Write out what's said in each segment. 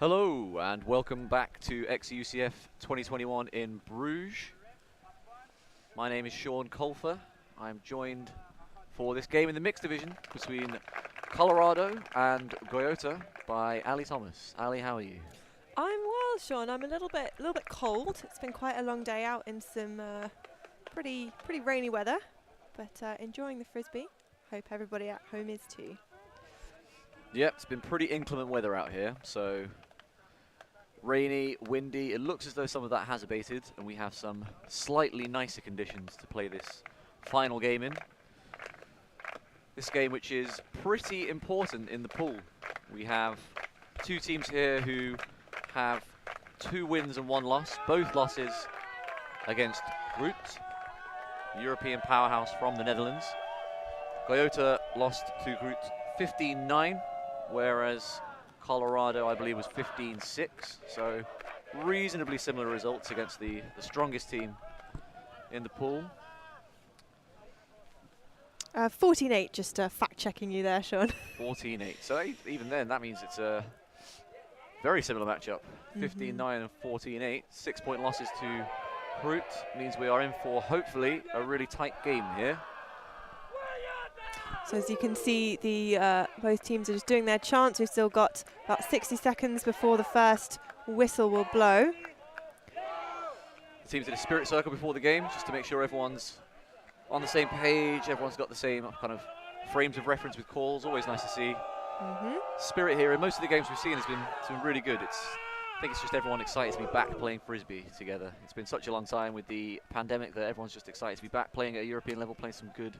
Hello and welcome back to xEUCF 2021 in Bruges. My name is Sean Colfer. I'm joined for this game in the mixed division between Colorado and Guayota by Ali Thomas. Ali, how are you? I'm well, Sean. I'm a little bit cold. It's been quite a long day out in some pretty rainy weather, but enjoying the frisbee. Hope everybody at home is too. Yep, it's been pretty inclement weather out here, so rainy, windy. It looks as though some of that has abated, and we have some slightly nicer conditions to play this final game in. This game, which is pretty important in the pool. We have two teams here who have 2 wins and 1 loss, both losses against Bruges, European powerhouse from the Netherlands. Guayota lost to Bruges 15-9, whereas Colorado, I believe, was 15-6. So reasonably similar results against the strongest team in the pool. 14-8, just fact-checking you there, Sean. 14-8. So even then, that means it's a very similar matchup. 15-9 and 14-8. 6-point losses to Bruges means we are in for, hopefully, a really tight game here. So as you can see, the both teams are just doing their chants. We've still got about 60 seconds before the first whistle will blow. The teams did a spirit circle before the game, just to make sure everyone's on the same page, everyone's got the same kind of frames of reference with calls. Always nice to see. Spirit here in most of the games we've seen has been really good. I think it's just everyone excited to be back playing frisbee together. It's been such a long time with the pandemic that everyone's just excited to be back playing at a European level, playing some good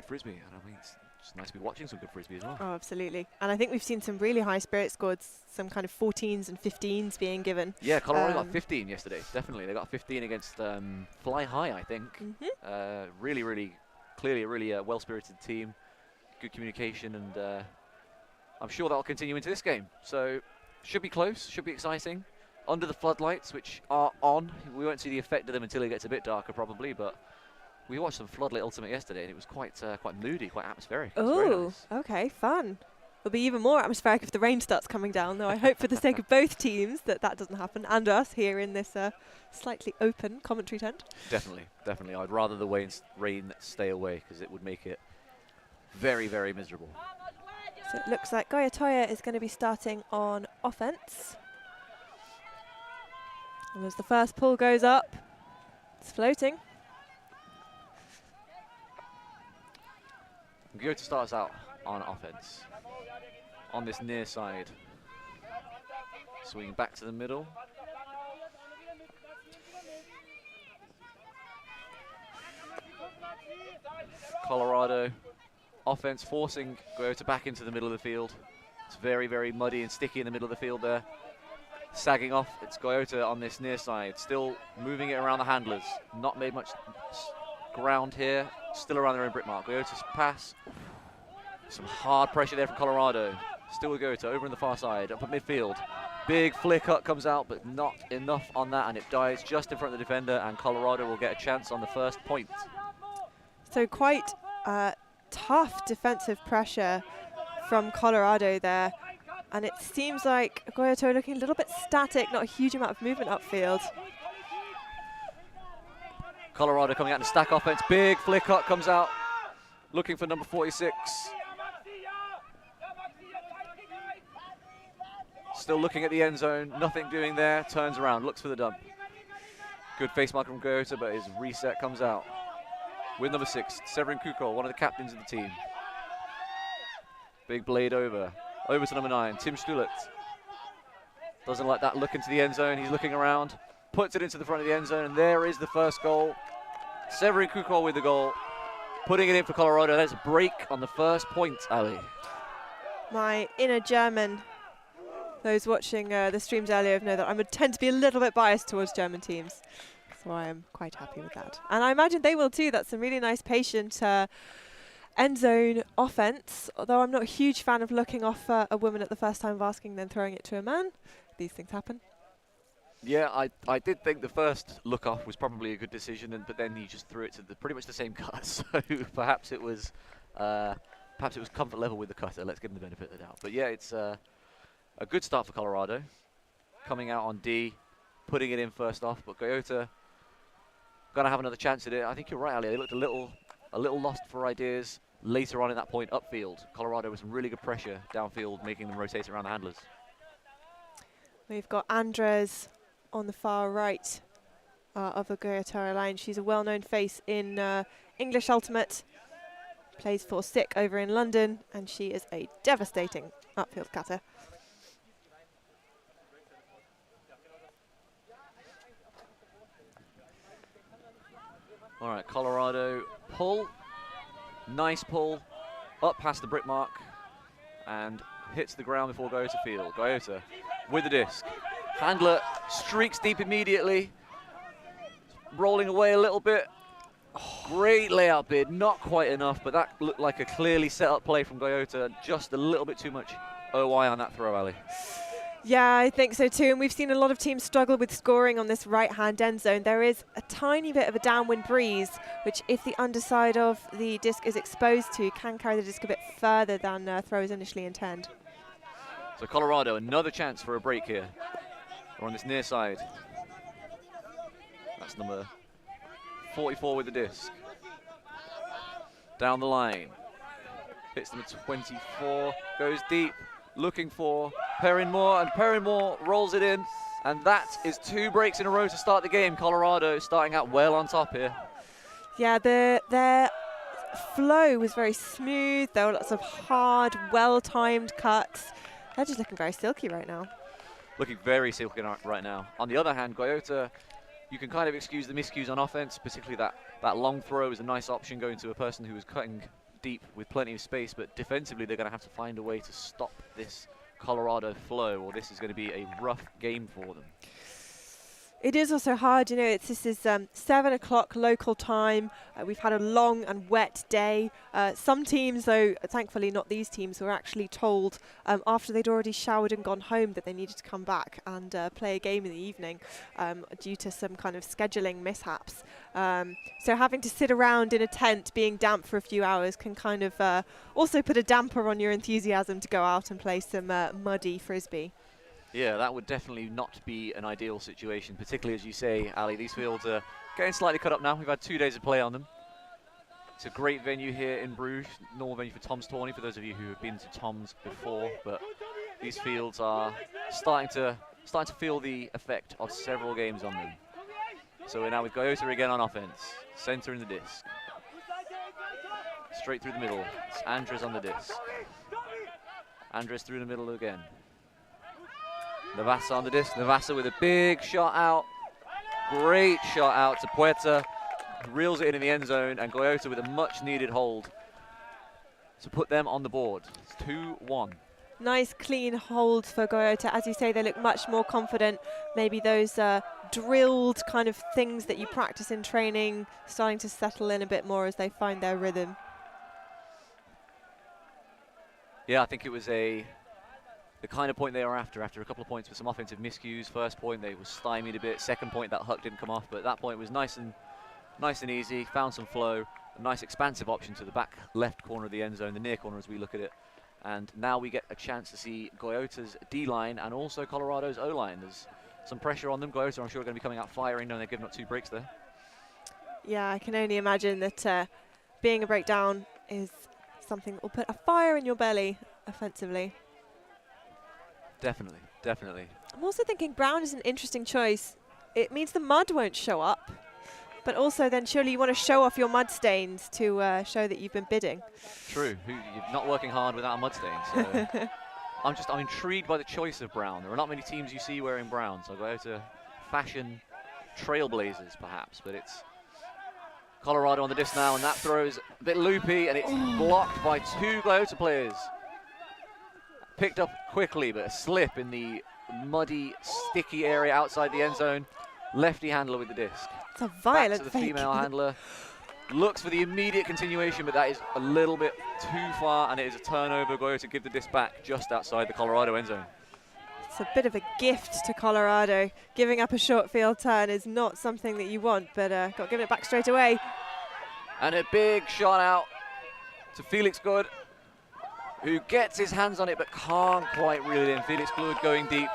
frisbee. And I mean, it's just nice to be watching some good frisbee as well. Oh, absolutely. And I think we've seen some really high spirit scores, some kind of 14s and 15s being given. Yeah, Colorado got 15 yesterday, definitely. They got 15 against Fly High, I think. Really, clearly a really well-spirited team, good communication, and I'm sure that'll continue into this game. So, should be close, should be exciting. Under the floodlights, which are on. We won't see the effect of them until it gets a bit darker, probably, but we watched some Floodlit Ultimate yesterday, and it was quite moody, quite atmospheric. Oh, nice. Okay, fun. It'll be even more atmospheric if the rain starts coming down, though I hope for the sake of both teams that doesn't happen, and us here in this slightly open commentary tent. Definitely. I'd rather the rain stay away, because it would make it very, very miserable. So it looks like Guayota is going to be starting on offense. And as the first pull goes up, it's floating. Guayota starts out on offense. On this near side. Swinging back to the middle. Colorado offense forcing Guayota back into the middle of the field. It's very, very muddy and sticky in the middle of the field there. Sagging off, it's Guayota on this near side. Still moving it around the handlers. Not made much ground here. Still around their own brick mark. Guayota's pass. Some hard pressure there from Colorado. Still with Guayota over in the far side, up at midfield. Big flick up comes out, but not enough on that, and it dies just in front of the defender, and Colorado will get a chance on the first point. So quite tough defensive pressure from Colorado there, and it seems like Guayota looking a little bit static, not a huge amount of movement upfield. Colorado coming out in stack offense. Big flick up comes out, looking for number 46. Still looking at the end zone, nothing doing there. Turns around, looks for the dump. Good face mark from Guayota, but his reset comes out. With number 6, Severin Kukol, one of the captains of the team. Big blade over to number 9, Tim Stulet. Doesn't like that look into the end zone. He's looking around, puts it into the front of the end zone, and there is the first goal. Severin Kukol with the goal, putting it in for Colorado. There's a break on the first point, Ali. My inner German, those watching the streams earlier know that I would tend to be a little bit biased towards German teams. So I am quite happy with that. And I imagine they will too. That's some really nice, patient end zone offense. Although I'm not a huge fan of looking off a woman at the first time of asking, then throwing it to a man. These things happen. Yeah, I did think the first look off was probably a good decision, but then he just threw it to pretty much the same cut. So perhaps it was comfort level with the cutter. Let's give him the benefit of the doubt. But yeah, it's a good start for Colorado. Coming out on D, putting it in first off, but Guayota gonna have another chance at it. I think you're right, Ali. They looked a little lost for ideas later on in that point upfield. Colorado with some really good pressure downfield, making them rotate around the handlers. We've got Andres on the far right of the Guayota line. She's a well-known face in English Ultimate. Plays for SICK over in London, and she is a devastating upfield cutter. All right, Colorado pull. Nice pull. Up past the brick mark. And hits the ground before Guayota field. Guayota with the disc. Handler streaks deep immediately. Rolling away a little bit. Great layout bid. Not quite enough, but that looked like a clearly set up play from Guayota. Just a little bit too much OI on that throw, Ali. Yeah, I think so too. And we've seen a lot of teams struggle with scoring on this right-hand end zone. There is a tiny bit of a downwind breeze, which if the underside of the disc is exposed to, can carry the disc a bit further than throwers initially intend. So Colorado, another chance for a break here. We're on this near side. That's number 44 with the disc. Down the line. Hits number 24, goes deep. Looking for Perrin Moore, and Perrin Moore rolls it in, and that is 2 breaks in a row to start the game. Colorado starting out well on top here. Yeah, their flow was very smooth. There were lots of hard, well-timed cuts. They're just looking very silky right now. Looking very silky right now. On the other hand, Guayota, you can kind of excuse the miscues on offense, particularly that long throw is a nice option going to a person who was cutting deep with plenty of space, but defensively they're going to have to find a way to stop this Colorado flow, or this is going to be a rough game for them. It is also hard, you know, this is 7 o'clock local time. We've had a long and wet day. Some teams, though, thankfully not these teams, were actually told after they'd already showered and gone home that they needed to come back and play a game in the evening due to some kind of scheduling mishaps. So having to sit around in a tent being damp for a few hours can kind of also put a damper on your enthusiasm to go out and play some muddy frisbee. Yeah, that would definitely not be an ideal situation, particularly as you say, Ali, these fields are getting slightly cut up now. We've had 2 days of play on them. It's a great venue here in Bruges, normal venue for Tom's tourney, for those of you who have been to Tom's before, but these fields are starting to feel the effect of several games on them. So we're now with Guayota again on offense, center in the disc. Straight through the middle, it's Andres on the disc. Andres through the middle again. Navasa on the disc. Navasa with a big shot out. Great shot out to Puerta. Reels it in the end zone, and Guayota with a much needed hold to put them on the board. It's 2-1. Nice clean hold for Guayota. As you say, they look much more confident. Maybe those drilled kind of things that you practice in training starting to settle in a bit more as they find their rhythm. Yeah, I think it was the kind of point they were after a couple of points with some offensive miscues. First point, they were stymied a bit. Second point, that huck didn't come off, but that point was nice and easy. Found some flow, a nice expansive option to the back left corner of the end zone, the near corner as we look at it. And now we get a chance to see Guayota's D-line and also Colorado's O-line. There's some pressure on them. Guayota, I'm sure, are going to be coming out firing, knowing they've given up 2 breaks there. Yeah, I can only imagine that being a breakdown is something that will put a fire in your belly offensively. Definitely, definitely. I'm also thinking Brown is an interesting choice. It means the mud won't show up, but also then surely you want to show off your mud stains to show that you've been bidding. True. You're not working hard without a mud stain. So I'm intrigued by the choice of brown. There are not many teams you see wearing brown, so I'll go to fashion trailblazers perhaps, but it's Colorado on the disc now, and that throw is a bit loopy, and it's blocked by 2 Guayota players. Picked up quickly, but a slip in the muddy, sticky area outside the end zone. Lefty handler with the disc. It's a violent back to the female handler. Looks for the immediate continuation, but that is a little bit too far, and it is a turnover. Guayota to give the disc back just outside the Colorado end zone. It's a bit of a gift to Colorado. Giving up a short field turn is not something that you want, but got to give it back straight away. And a big shot out to Felix Good. who gets his hands on it but can't quite reel it in. Felix Fluid going deep.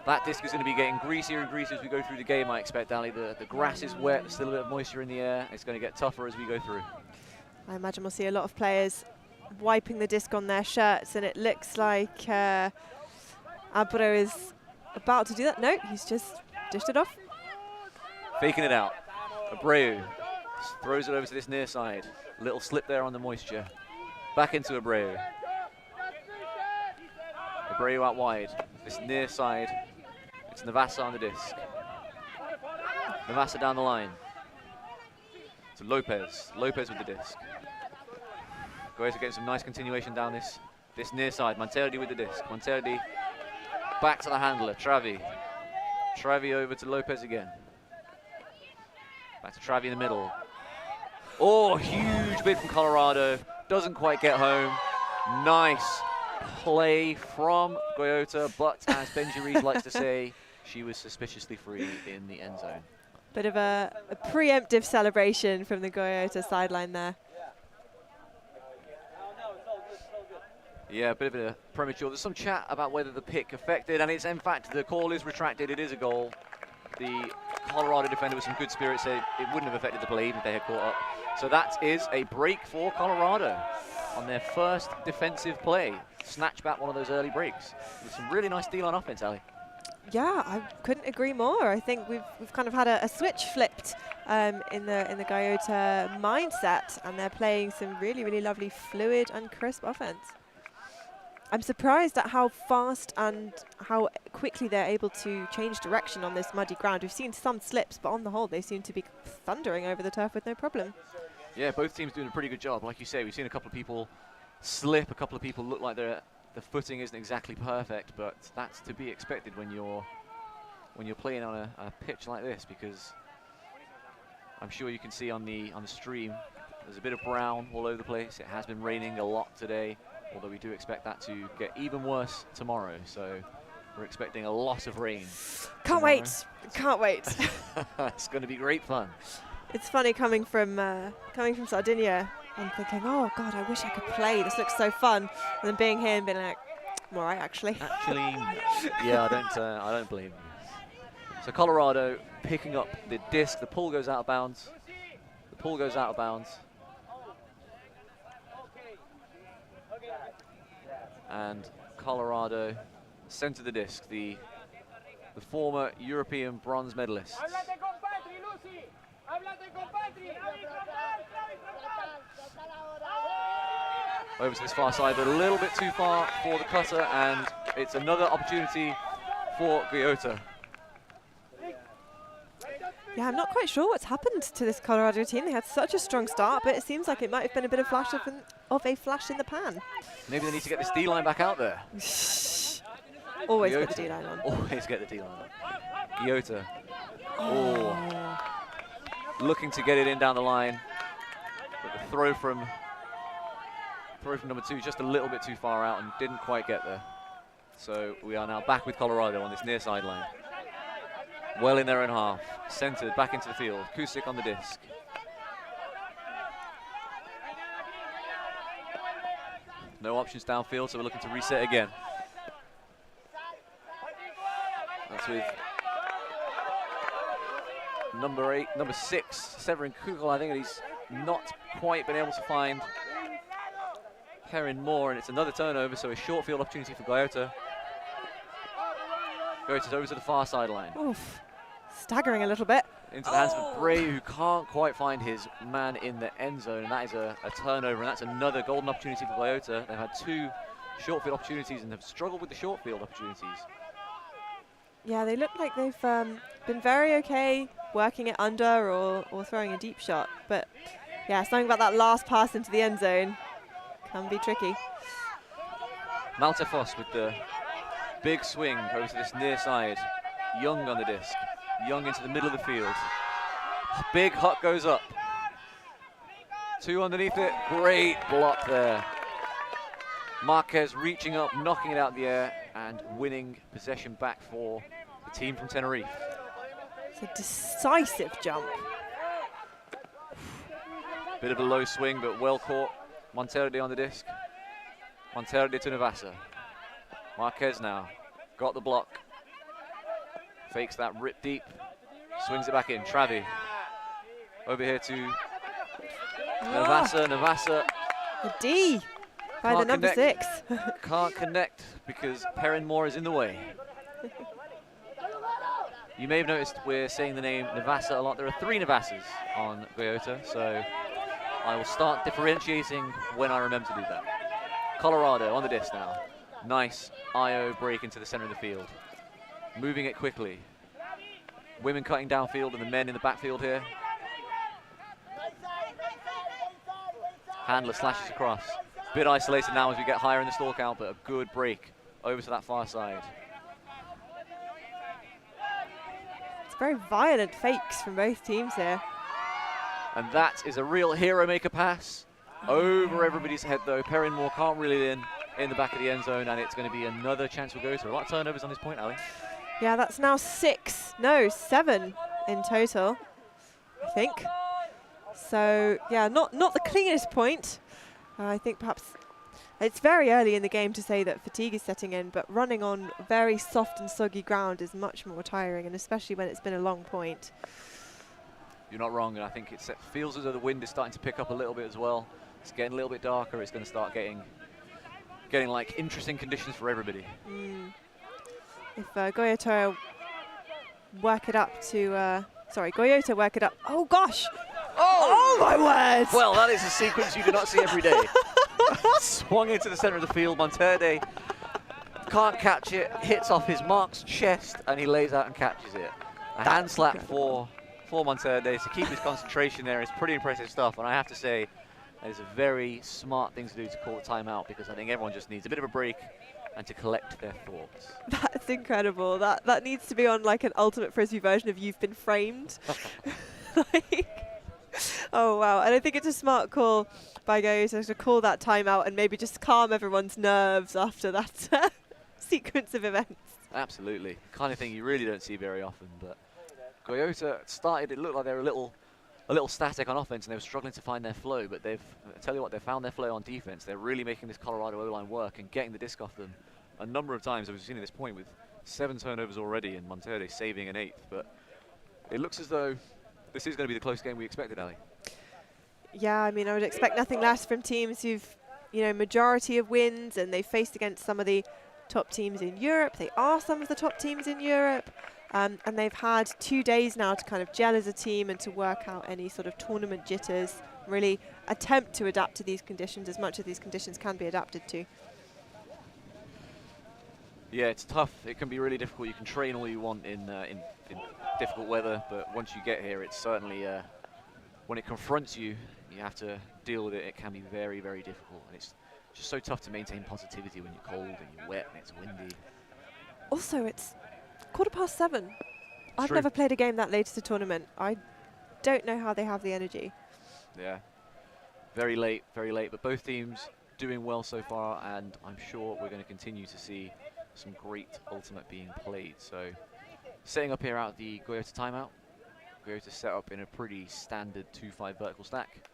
That disc is going to be getting greasier and greasier as we go through the game, I expect, Ali. The grass is wet, there's still a bit of moisture in the air. It's going to get tougher as we go through. I imagine we'll see a lot of players wiping the disc on their shirts, and it looks like Abro is about to do that. No, he's just dished it off. Faking it out. Abreu throws it over to this near side. Little slip there on the moisture. Back into Abreu. Abreu out wide. This near side. It's Navasa on the disc. Navasa down the line. To Lopez. Lopez with the disc. Goes to get some nice continuation down this near side. Monterdi with the disc. Monterdi back to the handler. Travi. Travi over to Lopez again. Back to Travi in the middle. Oh, huge bid from Colorado. Doesn't quite get home. Nice play from Guayota, but as Benji Reed likes to say, she was suspiciously free in the end zone. Bit of a preemptive celebration from the Guayota sideline there. Yeah, a bit of a premature. There's some chat about whether the pick affected, and it's in fact the call is retracted. It is a goal. The Colorado defender with some good spirit said it wouldn't have affected the play even if they had caught up. So that is a break for Colorado on their first defensive play. Snatch back one of those early breaks with some really nice deal on offense, Ali. Yeah, I couldn't agree more. I think we've kind of had a switch flipped in the Guayota mindset, and they're playing some really, really lovely, fluid and crisp offense. I'm surprised at how fast and how quickly they're able to change direction on this muddy ground. We've seen some slips, but on the whole, they seem to be thundering over the turf with no problem. Yeah, both teams doing a pretty good job. Like you say, we've seen a couple of people slip, a couple of people look like the footing isn't exactly perfect, but that's to be expected when you're playing on a pitch like this, because I'm sure you can see on the stream there's a bit of brown all over the place. It has been raining a lot today, although we do expect that to get even worse tomorrow. So we're expecting a lot of rain. Can't wait. Can't wait. It's going to be great fun. It's funny coming from Sardinia and thinking, oh God, I wish I could play. This looks so fun. And then being here and being like, I'm all right, actually. Yeah, I don't blame you. So Colorado picking up the disc. The pull goes out of bounds. The pull goes out of bounds. And Colorado center the disc. The former European bronze medalist. Over to this far side, but a little bit too far for the cutter, and it's another opportunity for Guayota. Yeah, I'm not quite sure what's happened to this Colorado team. They had such a strong start, but it seems like it might have been a bit of a flash in the pan. Maybe they need to get this D-line back out there. Always Guayota. get the D-line on. Always get the D-line on. Guayota. Oh. Looking to get it in down the line. But the throw from number 2 just a little bit too far out and didn't quite get there. So we are now back with Colorado on this near sideline. Well in their own half. Centered back into the field. Kusik on the disc. No options downfield, so we're looking to reset again. That's with number 6, Severin Kugel. I think he's not quite been able to find Perrin Moore, and it's another turnover, so a short field opportunity for Guayota. Guayota's over to the far sideline. Oof. Staggering a little bit. Into the hands of Bray, who can't quite find his man in the end zone, and that is a turnover, and that's another golden opportunity for Guayota. They've had 2 short field opportunities and have struggled with the short field opportunities. Yeah, they look like they've been very okay working it under or throwing a deep shot, but yeah, something about that last pass into the end zone can be tricky. Maltefos with the big swing over to this near side. Young on the disc. Young into the middle of the field. Big hut goes up. 2 underneath it. Great block there. Marquez reaching up, knocking it out of the air, and winning possession back for the team from Tenerife. It's a decisive jump. Bit of a low swing, but well caught. Monterde on the disc. Monterde to Navasa. Marquez now. Got the block. Fakes that rip deep. Swings it back in. Travi. Over here to Navasa. Navasa. A D by the number 6. Can't connect because Perrin Moore is in the way. You may have noticed we're saying the name Navasa a lot. There are 3 Navasas on Guayota, so I will start differentiating when I remember to do that. Colorado on the disc now. Nice IO break into the center of the field. Moving it quickly. Women cutting downfield and the men in the backfield here. Handler slashes across. Bit isolated now as we get higher in the stall count, but a good break over to that far side. It's very violent fakes from both teams here. And that is a real hero maker pass. Over everybody's head though. Perrin Moore can't reel it in the back of the end zone, and it's going to be another chance for Guayota. A lot of turnovers on this point, Ali. Yeah, that's now 7 in total, I think. So yeah, not the cleanest point. I think perhaps it's very early in the game to say that fatigue is setting in, but running on very soft and soggy ground is much more tiring, and especially when it's been a long point. You're not wrong, and I think it feels as though the wind is starting to pick up a little bit as well. It's getting a little bit darker. It's going to start getting like interesting conditions for everybody. If Guayota work it up to, Guayota work it up. Oh gosh! Oh my word! Well, that is a sequence you do not see every day. Swung into the center of the field. Monterde can't catch it. Hits off his mark's chest, and he lays out and catches it. A hand slap for Monterde to keep his concentration there is pretty impressive stuff. And I have to say, that is a very smart thing to do to call a timeout, because I think everyone just needs a bit of a break and to collect their thoughts. That's incredible. That needs to be on like an ultimate frisbee version of You've Been Framed. Oh wow, and I think it's a smart call by Guayota to call that timeout and maybe just calm everyone's nerves after that sequence of events. Absolutely, kind of thing you really don't see very often. But Guayota started, it looked like they were a little static on offense and they were struggling to find their flow, but I tell you what, they've found their flow on defense. They're really making this Colorado O-line work and getting the disc off them a number of times, as we've seen at this point, with 7 turnovers already and Monterde saving an 8th. But it looks as though this is going to be the close game we expected, Ali. Yeah, I mean, I would expect nothing less from teams who've, majority of wins, and they've faced against some of the top teams in Europe. They are some of the top teams in Europe. And they've had 2 days now to kind of gel as a team and to work out any sort of tournament jitters, really attempt to adapt to these conditions as much as these conditions can be adapted to. Yeah, it's tough. It can be really difficult. You can train all you want in difficult weather, but once you get here, it's certainly, when it confronts you, you have to deal with it. It can be very, very difficult. And it's just so tough to maintain positivity when you're cold and you're wet and it's windy. Also, it's 7:15. I've True. never played a game that late as a tournament. I don't know how they have the energy. Yeah, very late, but both teams doing well so far, and I'm sure we're going to continue to see some great ultimate being played. So, setting up here out the Guayota timeout. Guayota set up in a pretty standard 2-5 vertical stack,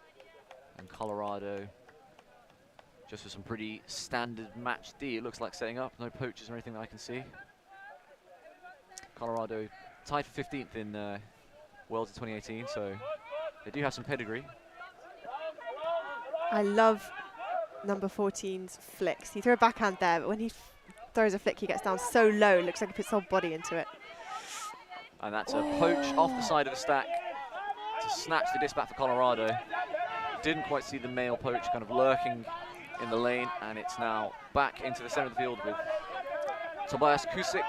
and Colorado just for some pretty standard match D. It looks like setting up, no poachers or anything that I can see. Colorado tied for 15th in Worlds in 2018, so they do have some pedigree. I love number 14's flicks. He threw a backhand there, but when he throws a flick, he gets down so low, it looks like he puts his whole body into it. And that's a poach off the side of the stack to snatch the disc back for Colorado. Didn't quite see the male poach kind of lurking in the lane, and it's now back into the center of the field with Tobias Kusik.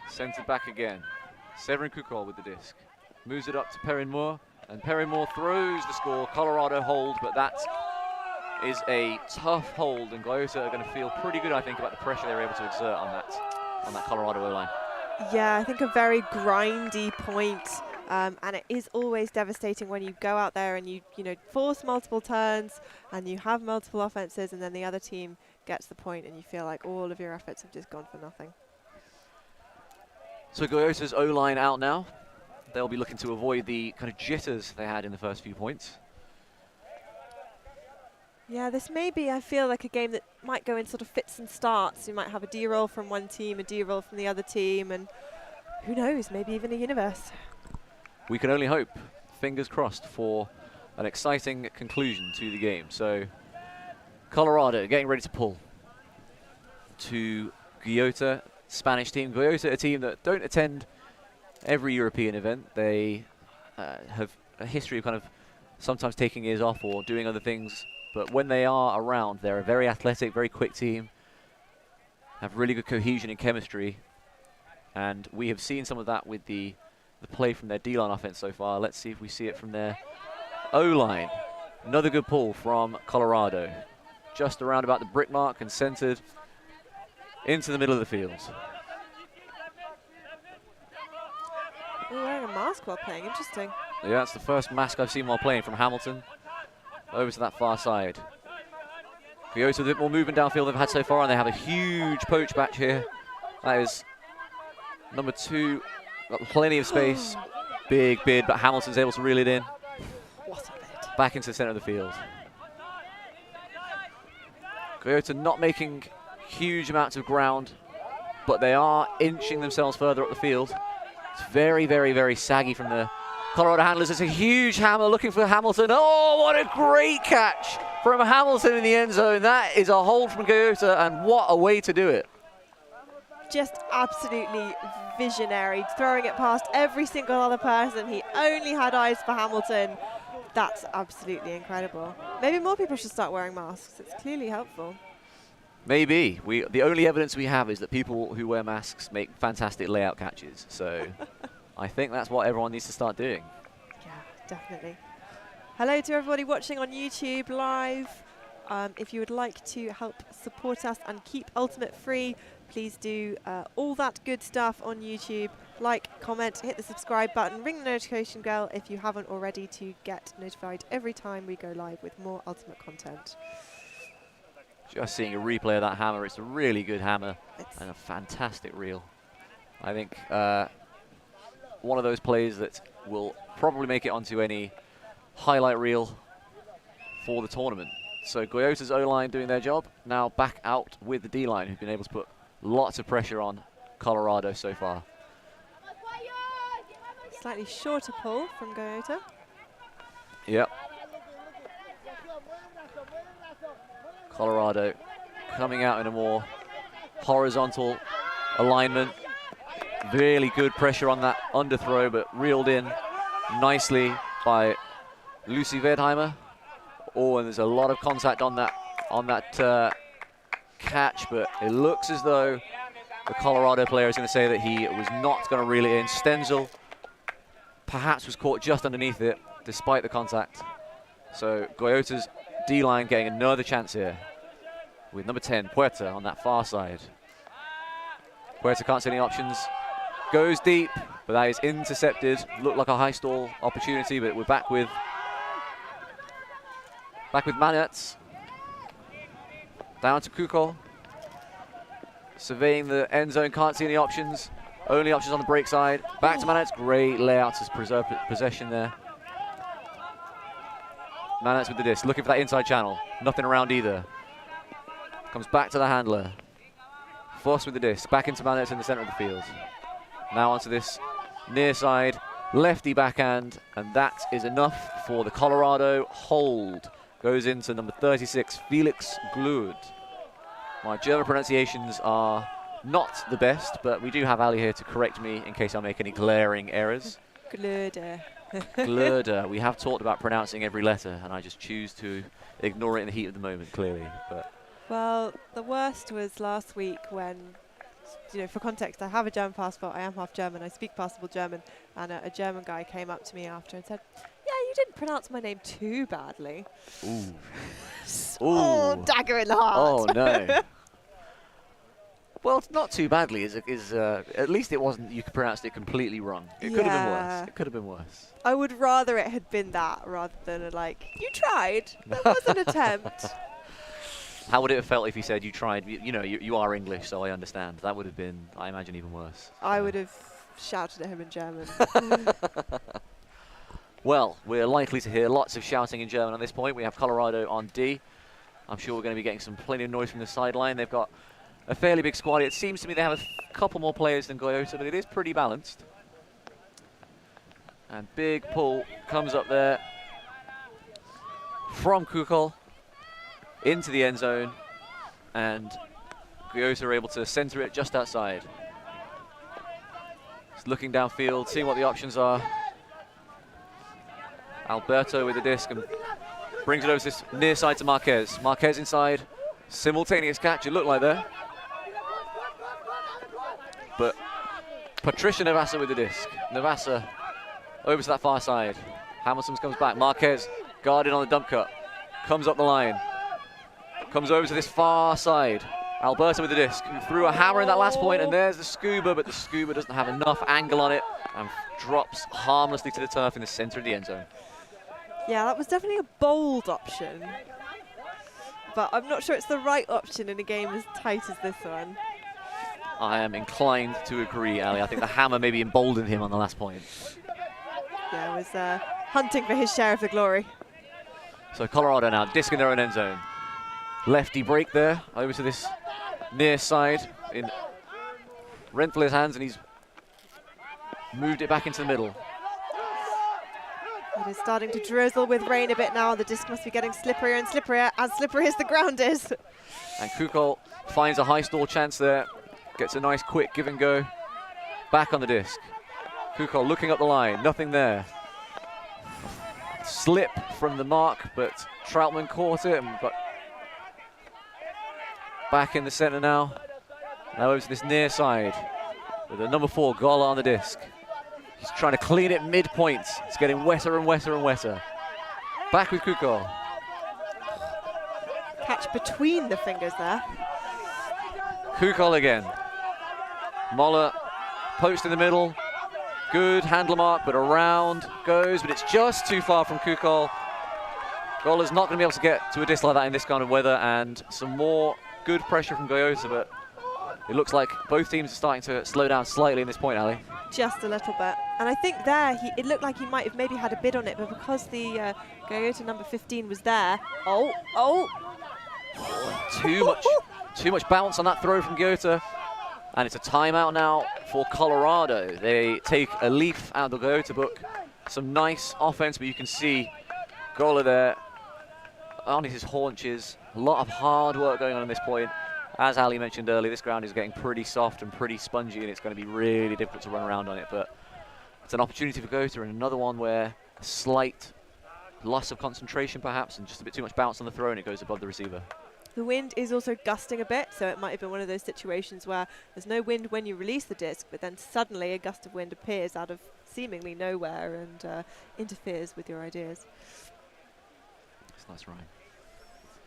Centered back again. Severin Kukol with the disc. Moves it up to Perrin Moore, and Perrin Moore throws the score. Colorado hold, but that is a tough hold, and Guayota are going to feel pretty good, I think, about the pressure they're able to exert on that Colorado O-line. Yeah, I think a very grindy point, and it is always devastating when you go out there and you force multiple turns and you have multiple offenses, and then the other team gets the point and you feel like all of your efforts have just gone for nothing. So Guayota's O-line out now. They'll be looking to avoid the kind of jitters they had in the first few points. Yeah, this may be, I feel, like a game that might go in sort of fits and starts. You might have a D roll from one team, a D roll from the other team, and who knows, maybe even a universe. We can only hope. Fingers crossed for an exciting conclusion to the game. So, Colorado getting ready to pull to Guayota, Spanish team. Guayota, a team that don't attend every European event. They have a history of kind of sometimes taking years off or doing other things. But when they are around, they're a very athletic, very quick team, have really good cohesion and chemistry. And we have seen some of that with the play from their D-line offense so far. Let's see if we see it from their O-line. Another good pull from Colorado. Just around about the brick mark and centered into the middle of the field. Ooh, wearing a mask while playing, interesting. Yeah, that's the first mask I've seen while playing from Hamilton. Over to that far side. Guayota a bit more movement downfield than they've had so far, and they have a huge poach batch here. That is number 2. Got plenty of space. Big bid, but Hamilton's able to reel it in. What a bit. Back into the center of the field. Guayota not making huge amounts of ground, but they are inching themselves further up the field. It's very, very, very saggy from the Colorado handlers. It's a huge hammer looking for Hamilton. Oh, what a great catch from Hamilton in the end zone. That is a hold from Guayota, and what a way to do it. Just absolutely visionary, throwing it past every single other person. He only had eyes for Hamilton. That's absolutely incredible. Maybe more people should start wearing masks. It's clearly helpful. Maybe. The only evidence we have is that people who wear masks make fantastic layout catches. So I think that's what everyone needs to start doing. Yeah, definitely. Hello to everybody watching on YouTube live. If you would like to help support us and keep Ultimate free, please do all that good stuff on YouTube. Like, comment, hit the subscribe button, ring the notification bell if you haven't already to get notified every time we go live with more Ultimate content. Just seeing a replay of that hammer. It's a really good hammer and a fantastic reel. I think one of those plays that will probably make it onto any highlight reel for the tournament. So Guayota's O-line doing their job. Now back out with the D-line, who've been able to put lots of pressure on Colorado so far. Slightly shorter pull from Guayota. Yep. Colorado coming out in a more horizontal alignment. Really good pressure on that underthrow, but reeled in nicely by Lucy Wertheimer. Oh, and there's a lot of contact on that catch, but it looks as though the Colorado player is going to say that he was not going to reel it in. Stenzel perhaps was caught just underneath it, despite the contact. So Guayota's D-line getting another chance here with number 10, Puerta, on that far side. Puerta can't see any options. Goes deep, but that is intercepted. Looked like a high stall opportunity, but we're back with madx. Down to Kuko. Surveying the end zone, can't see any options. Only options on the break side. Back to madx. Great layout to preserve possession there. madx with the disc, looking for that inside channel. Nothing around either. Comes back to the handler. Voss with the disc, back into madx in the center of the field. Now onto this near side, lefty backhand, and that is enough for the Colorado hold. Goes into number 36, Felix Glud. My German pronunciations are not the best, but we do have Ali here to correct me in case I make any glaring errors. Glöder. Glöder. We have talked about pronouncing every letter, and I just choose to ignore it in the heat of the moment, clearly. But well, the worst was last week when, you know, for context, I have a German passport, I am half German, I speak passable German, and a German guy came up to me after and said, "Yeah, you didn't pronounce my name too badly." ooh. Oh, dagger in the heart. Oh, no. Well, it's not too badly. At least it wasn't, you pronounced it completely wrong. It could have been worse. It could have been worse. I would rather it had been that rather than you tried. That was an attempt. How would it have felt if you said you tried? You know, you are English, so I understand. That would have been, I imagine, even worse. I would have shouted at him in German. Well, we're likely to hear lots of shouting in German at this point. We have Colorado on D. I'm sure we're going to be getting some plenty of noise from the sideline. They've got a fairly big squad. It seems to me they have a couple more players than Guayota, but it is pretty balanced. And big pull comes up there from Kukol into the end zone, and Guayota are able to center it just outside. Just looking downfield, seeing what the options are. Alberto with the disc and brings it over to this near side to Marquez. Marquez inside, simultaneous catch, it looked like there. But Patricia Navassa with the disc. Navassa over to that far side. Hamilton comes back. Marquez guarded on the dump cut. Comes up the line. Comes over to this far side. Alberto with the disc. Threw a hammer in that last point, and there's the scuba, but the scuba doesn't have enough angle on it and drops harmlessly to the turf in the center of the end zone. Yeah, that was definitely a bold option, but I'm not sure it's the right option in a game as tight as this one. I am inclined to agree, Ali. I think the hammer maybe emboldened him on the last point. Yeah, it was hunting for his share of the glory. So Colorado now, disc in their own end zone. Lefty break there, over to this near side in Renfler's hands, and he's moved it back into the middle. It is starting to drizzle with rain a bit now. The disc must be getting slipperier and slipperier, as slippery as the ground is. And Kukol finds a high stall chance there. Gets a nice quick give and go. Back on the disc. Kukol looking up the line, nothing there. Slip from the mark, but Troutman caught it and got back in the center now. Now over to this near side with the number 4, Gola on the disc. He's trying to clean it midpoint. It's getting wetter and wetter and wetter. Back with Kukol. Catch between the fingers there. Kukol again. Moller post in the middle. Good handler mark, but around goes, but it's just too far from Kukol. Gola's not going to be able to get to a disc like that in this kind of weather, and some more good pressure from Guayota, but it looks like both teams are starting to slow down slightly in this point, Ali. Just a little bit. And I think there, it looked like he might have maybe had a bid on it, but because the Guayota number 15 was there, too much bounce on that throw from Guayota. And it's a timeout now for Colorado. They take a leaf out of the Guayota book. Some nice offense, but you can see Gola there on his haunches. A lot of hard work going on at this point. As Ali mentioned earlier, this ground is getting pretty soft and pretty spongy, and it's going to be really difficult to run around on it. But it's an opportunity for Guayota, and another one where a slight loss of concentration perhaps, and just a bit too much bounce on the throw, and it goes above the receiver. The wind is also gusting a bit, so it might have been one of those situations where there's no wind when you release the disc, but then suddenly a gust of wind appears out of seemingly nowhere and interferes with your ideas. That's a nice rhyme.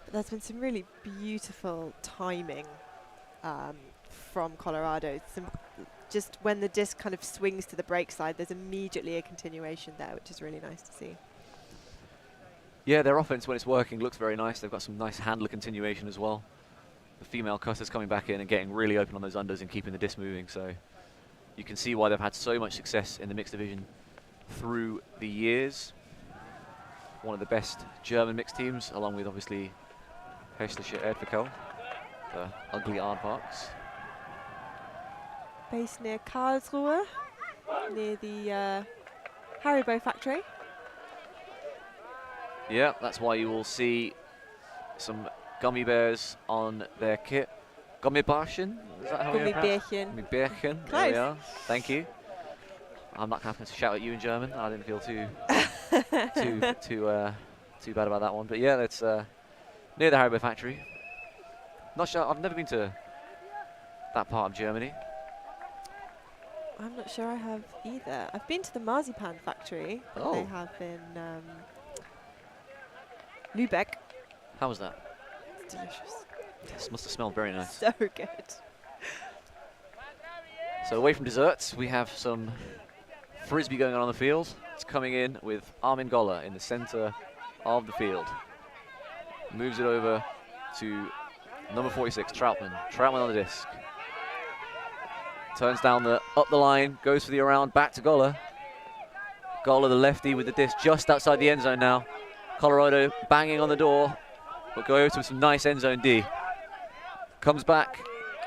But there's been some really beautiful timing from Colorado. Just when the disc kind of swings to the break side, there's immediately a continuation there, which is really nice to see. Yeah, their offense, when it's working, looks very nice. They've got some nice handler continuation as well. The female cutters coming back in and getting really open on those unders and keeping the disc moving. So you can see why they've had so much success in the mixed division through the years. One of the best German mixed teams, along with obviously Hesslische Erdverkel, the ugly aardvarks. Based near Karlsruhe, near the Haribo factory. Yeah, that's why you will see some gummy bears on their kit. Gummibärchen? Is that how we pronounce it? Gummibärchen. There we are. Thank you. I'm not happy to shout at you in German. I didn't feel too bad about that one. But yeah, that's near the Haribo factory. Not sure. I've never been to that part of Germany. I'm not sure I have either. I've been to the marzipan factory that they have in Lübeck. How was that? It's delicious. This must have smelled very nice. So good. So away from desserts, we have some frisbee going on the field. It's coming in with Armin Gola in the center of the field. Moves it over to number 46, Troutman. Troutman on the disc. Turns down up the line, goes for the around, back to Gola. Gola, the lefty, with the disc just outside the end zone now. Colorado banging on the door. but Guayota with some nice end zone D. Comes back,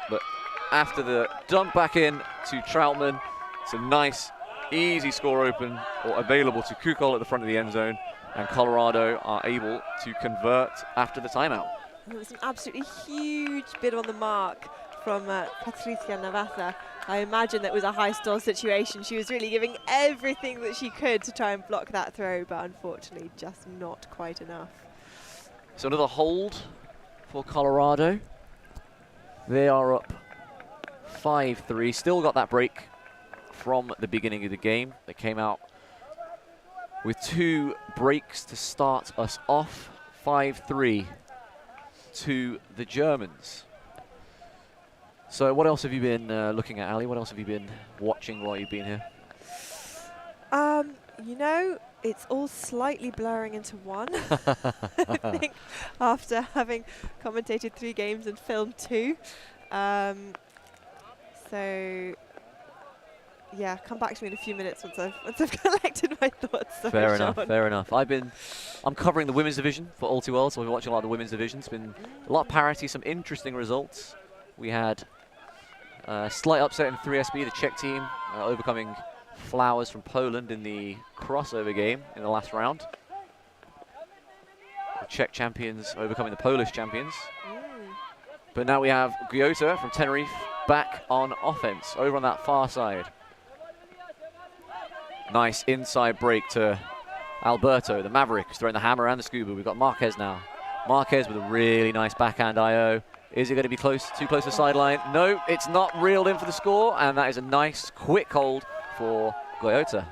but after the dump back in to Troutman, some nice, easy score open or available to Kukol at the front of the end zone, and Colorado are able to convert after the timeout. And it was an absolutely huge bid on the mark from Patricia Navassa. I imagine that was a high stall situation. She was really giving everything that she could to try and block that throw, but unfortunately just not quite enough. So another hold for Colorado. They are up 5-3, still got that break from the beginning of the game. They came out with 2 breaks to start us off, 5-3 to the Germans. So what else have you been looking at, Ali? What else have you been watching while you've been here? You know, it's all slightly blurring into one. I think after having commentated 3 games and filmed 2. So yeah, come back to me in a few minutes once I've collected my thoughts. Fair enough, fair enough. I'm covering the women's division for Ulti World, so I've been watching a lot of the women's division. It's been a lot of parity, some interesting results. We had a slight upset in 3SB, the Czech team, overcoming Flowers from Poland in the crossover game in the last round. The Czech champions overcoming the Polish champions. But now we have Guayota from Tenerife back on offense, over on that far side. Nice inside break to Alberto, the Maverick, who's throwing the hammer and the scuba. We've got Marquez now. Marquez with a really nice backhand IO. Is it going to be too close to the sideline? No, it's not reeled in for the score, and that is a nice, quick hold for Guayota.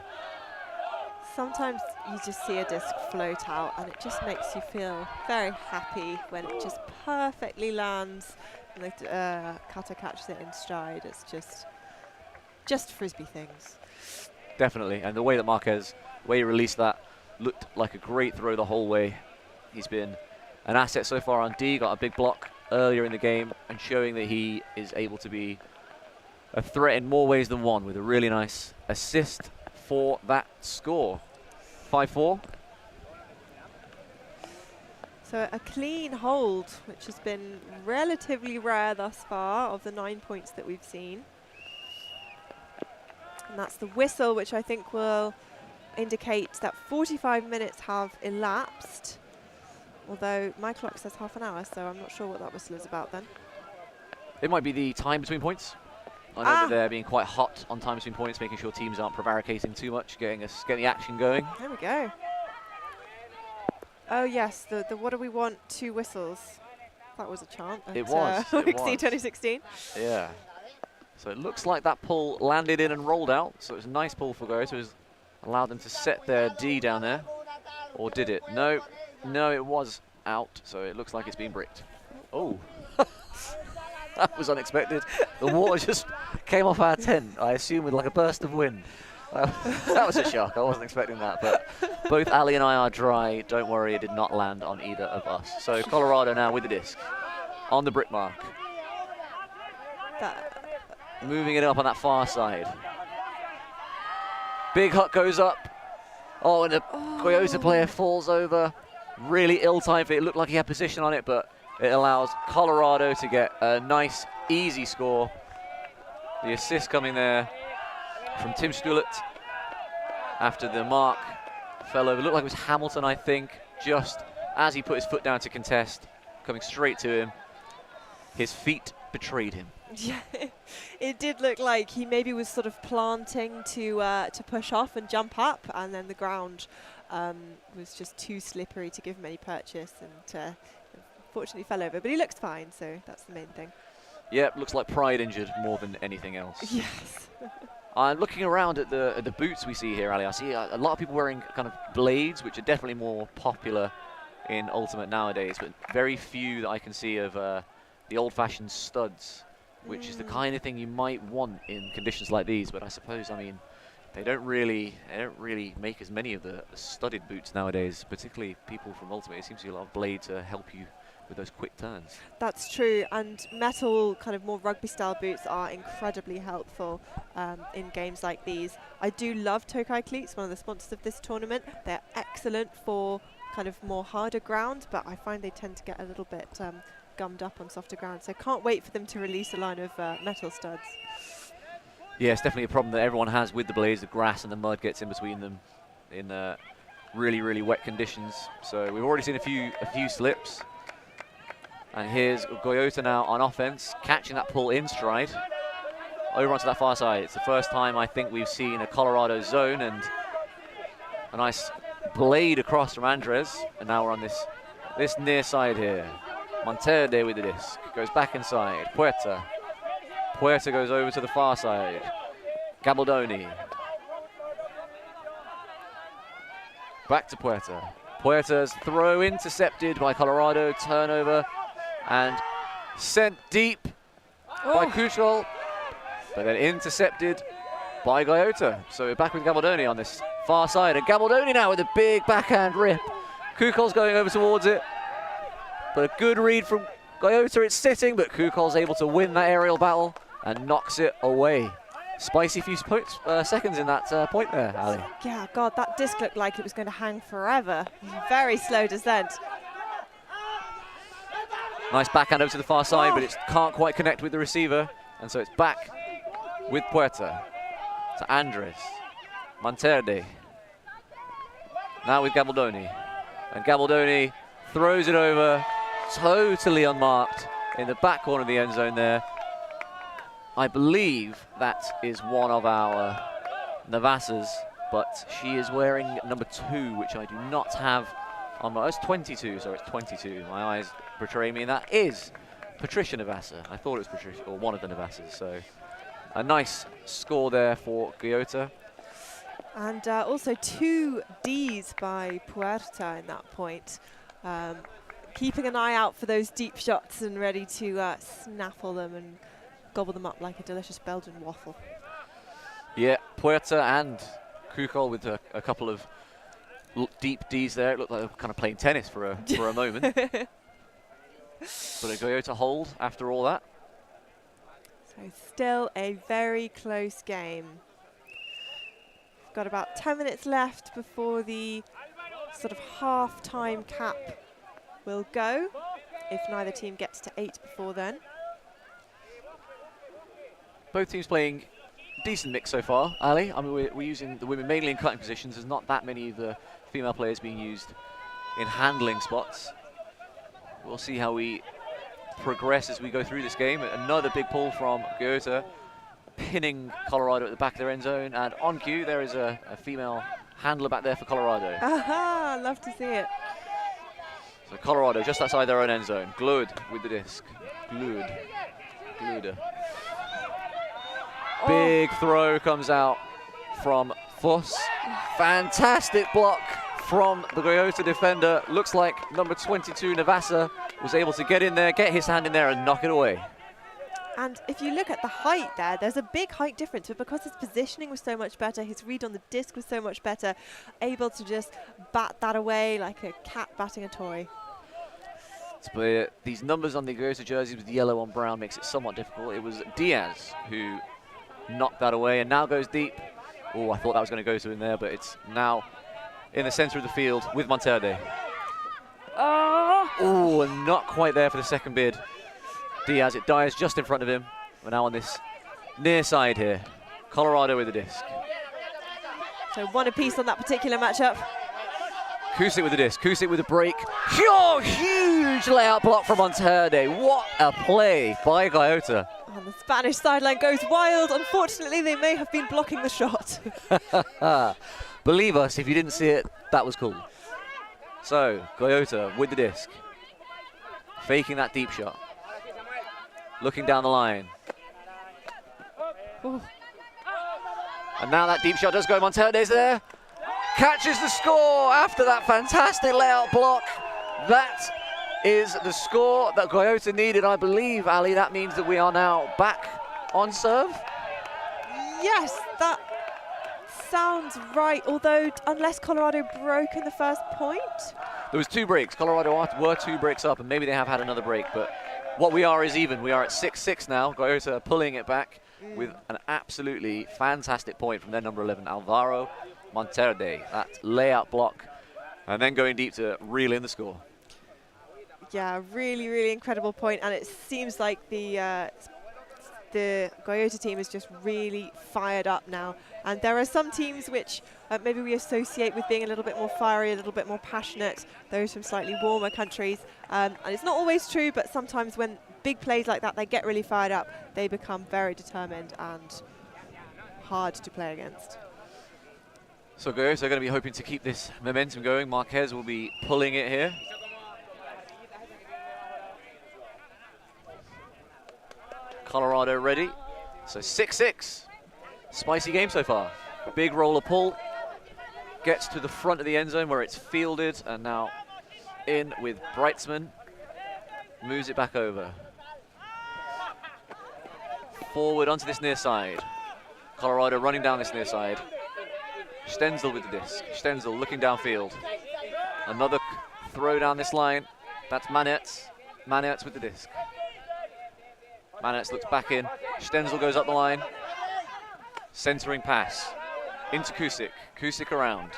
Sometimes you just see a disc float out, and it just makes you feel very happy when it just perfectly lands and the cutter catches it in stride. It's just frisbee things. Definitely, and the way that Marquez, the way he released that, looked like a great throw the whole way. He's been an asset so far on D, got a big block earlier in the game, and showing that he is able to be a threat in more ways than one, with a really nice assist for that score. 5-4. So a clean hold, which has been relatively rare thus far of the 9 points that we've seen. And that's the whistle, which I think will indicate that 45 minutes have elapsed. Although my clock says half an hour, so I'm not sure what that whistle is about then. It might be the time between points. I know that they're being quite hot on time between points, making sure teams aren't prevaricating too much, getting the action going. There we go. Oh yes, the what do we want 2 whistles. That was a chant. It was. It was. 2016. Yeah. So it looks like that pull landed in and rolled out. So it was a nice pull for Guayota. It was allowed them to set their D down there. Or did it? No. No, it was out. So it looks like it's been bricked. Oh. That was unexpected. The water just came off our tent, I assume with like a burst of wind. That was a shock. I wasn't expecting that. But both Ali and I are dry. Don't worry, it did not land on either of us. So Colorado now with the disc on the brick mark. Moving it up on that far side. Big hut goes up. Oh, and the Guayota player falls over. Really ill-timed. It looked like he had position on it, but it allows Colorado to get a nice, easy score. The assist coming there from Tim Stulett after the mark fell over. Looked like it was Hamilton, I think, just as he put his foot down to contest, coming straight to him. His feet betrayed him. Yeah, it did look like he maybe was sort of planting to push off and jump up, and then the ground was just too slippery to give him any purchase, and unfortunately fell over. But he looks fine, so that's the main thing. Yeah, looks like pride injured more than anything else. Yes. I'm looking around at the boots we see here, Ali. I see a lot of people wearing kind of blades, which are definitely more popular in Ultimate nowadays, but very few that I can see of the old-fashioned studs, which is the kind of thing you might want in conditions like these. But I suppose, I mean, they don't really make as many of the studded boots nowadays, particularly people from Ultimate. It seems to be a lot of blade to help you with those quick turns. That's true, and metal kind of more rugby style boots are incredibly helpful in games like these. I do love Tokai cleats, one of the sponsors of this tournament. They're excellent for kind of more harder ground, but I find they tend to get a little bit gummed up on softer ground. So can't wait for them to release a line of metal studs. Yeah, it's definitely a problem that everyone has with the blades. The grass and the mud gets in between them in really, really wet conditions. So we've already seen a few slips. And here's Guayota now on offense, catching that pull in stride. Over onto that far side. It's the first time I think we've seen a Colorado zone, and a nice blade across from Andres. And now we're on this near side here. Monterde with the disc, goes back inside. Puerta goes over to the far side. Gabaldoni. Back to Puerta. Puerta's throw intercepted by Colorado, turnover, and sent deep by Kuchel, but then intercepted by Guayota. So we're back with Gabaldoni on this far side, and Gabaldoni now with a big backhand rip. Kuchel's going over towards it, but a good read from Guayota. It's sitting, but Kuchel's able to win that aerial battle and knocks it away. Spicy few seconds in that point there, Ali. Yeah, God, that disc looked like it was going to hang forever. Very slow descent. Nice backhand over to the far side, but it can't quite connect with the receiver. And so it's back with Puerta to Andres. Monterde. Now with Gabaldoni. And Gabaldoni throws it over, totally unmarked, in the back corner of the end zone there. I believe that is one of our Navasas, but she is wearing number 2, which I do not have on my... It's 22, sorry, it's 22. My eyes betray me, and that is Patricia Navasa. I thought it was Patricia, or one of the Navasas, so a nice score there for Guayota. And also 2 Ds by Puerta in that point. Keeping an eye out for those deep shots and ready to snaffle them and gobble them up like a delicious Belgian waffle. Yeah, Puerta and Kuchel with a couple of deep Ds there. It looked like they were kind of playing tennis for a moment. But a Guayota hold after all that. So still a very close game. We've got about 10 minutes left before the sort of half-time cap will go, if neither team gets to 8 before then. Both teams playing decent mix so far, Ali. I mean, we're using the women mainly in cutting positions. There's not that many of the female players being used in handling spots. We'll see how we progress as we go through this game. Another big pull from Guayota, pinning Colorado at the back of their end zone. And on cue, there is a female handler back there for Colorado. Aha, love to see it. So Colorado just outside their own end zone. Glud with the disc. Glude. Big throw comes out from Fuss. Fantastic block from the Guayota defender. Looks like number 22, Navasa, was able to get in there, get his hand in there and knock it away. And if you look at the height there, there's a big height difference, but because his positioning was so much better, his read on the disc was so much better, able to just bat that away like a cat batting a toy. But these numbers on the Guayota jerseys with yellow on brown makes it somewhat difficult. It was Diaz who knocked that away and now goes deep. Oh, I thought that was going to go to him there, but it's now in the center of the field with Monterde. Oh, and not quite there for the second bid. Diaz, it dies just in front of him. We're now on this near side here. Colorado with the disc. So 1 apiece on that particular matchup. Kusic with the disc, Kusic with a break. Huge layout block from Monterde. What a play by Guayota. And the Spanish sideline goes wild. Unfortunately, they may have been blocking the shot. Believe us, if you didn't see it, that was cool. So, Guayota with the disc. Faking that deep shot. Looking down the line. Ooh. And now that deep shot does go. Monterde's there. Catches the score after that fantastic layout block. That is the score that Guayota needed, I believe, Ali. That means that we are now back on serve. Yes, that sounds right. Although, unless Colorado broke in the first point. There was 2 breaks. Colorado were 2 breaks up, and maybe they have had another break. But what we are is even. We are at 6-6 now. Guayota pulling it back with an absolutely fantastic point from their number 11, Alvaro Monterde. That layout block And then going deep to reel in the score. Yeah, really, really incredible point, and it seems like the Guayota team is just really fired up now. And there are some teams which maybe we associate with being a little bit more fiery, a little bit more passionate, those from slightly warmer countries. And it's not always true, but sometimes when big plays like that, they get really fired up, they become very determined and hard to play against. So Guayota are going to be hoping to keep this momentum going. Marquez will be pulling it here. Colorado ready. So 6-6. Spicy game so far. Big roller pull. Gets to the front of the end zone where it's fielded, and now in with Breitzman. Moves it back over. Forward onto this near side. Colorado running down this near side. Stenzel with the disc. Stenzel looking downfield. Another throw down this line. That's Madx. Madx with the disc. Madx looks back in. Stenzel goes up the line. Centering pass. Into Kusic. Kusic around.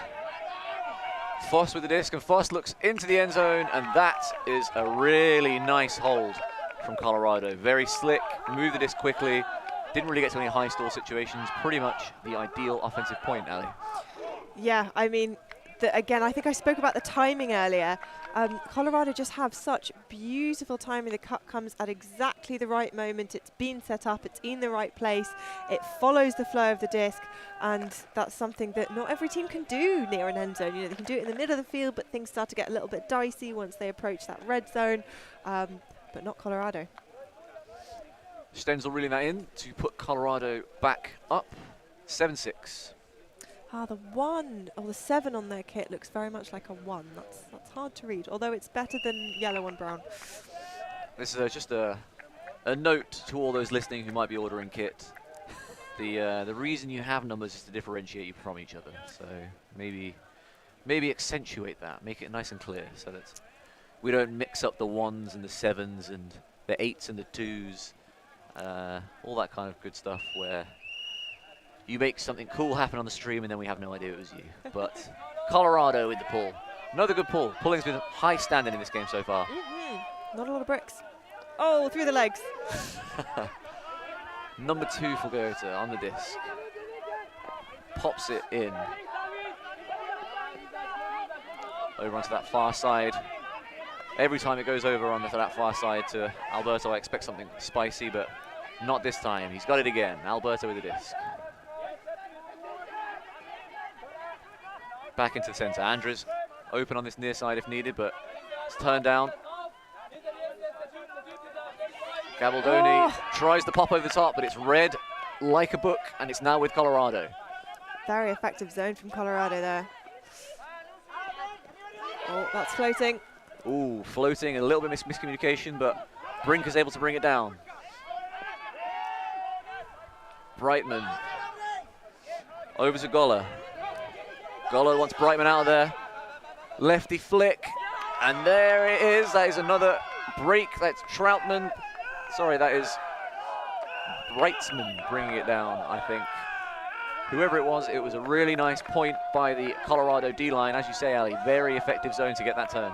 Foss with the disc, and Foss looks into the end zone, and that is a really nice hold from Colorado. Very slick, moved the disc quickly. Didn't really get to any high stall situations. Pretty much the ideal offensive point, Ali. Yeah, I mean, again, I think I spoke about the timing earlier. Colorado just have such beautiful timing. The cut comes at exactly the right moment. It's been set up, it's in the right place. It follows the flow of the disc, and that's something that not every team can do near an end zone. You know, they can do it in the middle of the field, but things start to get a little bit dicey once they approach that red zone, but not Colorado. Stenzel reeling that in to put Colorado back up, 7-6. Ah, the 1 or the 7 on their kit looks very much like a 1. That's hard to read, although it's better than yellow and brown. This is just a note to all those listening who might be ordering kit. The reason you have numbers is to differentiate you from each other. So maybe accentuate that, make it nice and clear, so that we don't mix up the 1s and the 7s and the 8s and the 2s, all that kind of good stuff where you make something cool happen on the stream and then we have no idea it was you. But Colorado with the pull. Another good pull. Pulling's been high standing in this game so far. Not a lot of bricks. Oh, through the legs. Number 2 for Guayota on the disc. Pops it in. Over onto that far side. Every time it goes over onto that far side to Alberto, I expect something spicy, but not this time. He's got it again. Alberto with the disc. Back into the center. Andres open on this near side if needed, but it's turned down. Gabaldoni tries to pop over the top, but it's read like a book, and it's now with Colorado. Very effective zone from Colorado there. Oh, that's floating. Ooh, floating, a little bit miscommunication, but Brink is able to bring it down. Brightman over to Goller. Goller wants Brightman out of there. Lefty flick, and there it is. That is another break. That's Troutman. Sorry, that is Breitzman bringing it down, I think. Whoever it was a really nice point by the Colorado D-line. As you say, Ali, very effective zone to get that turn.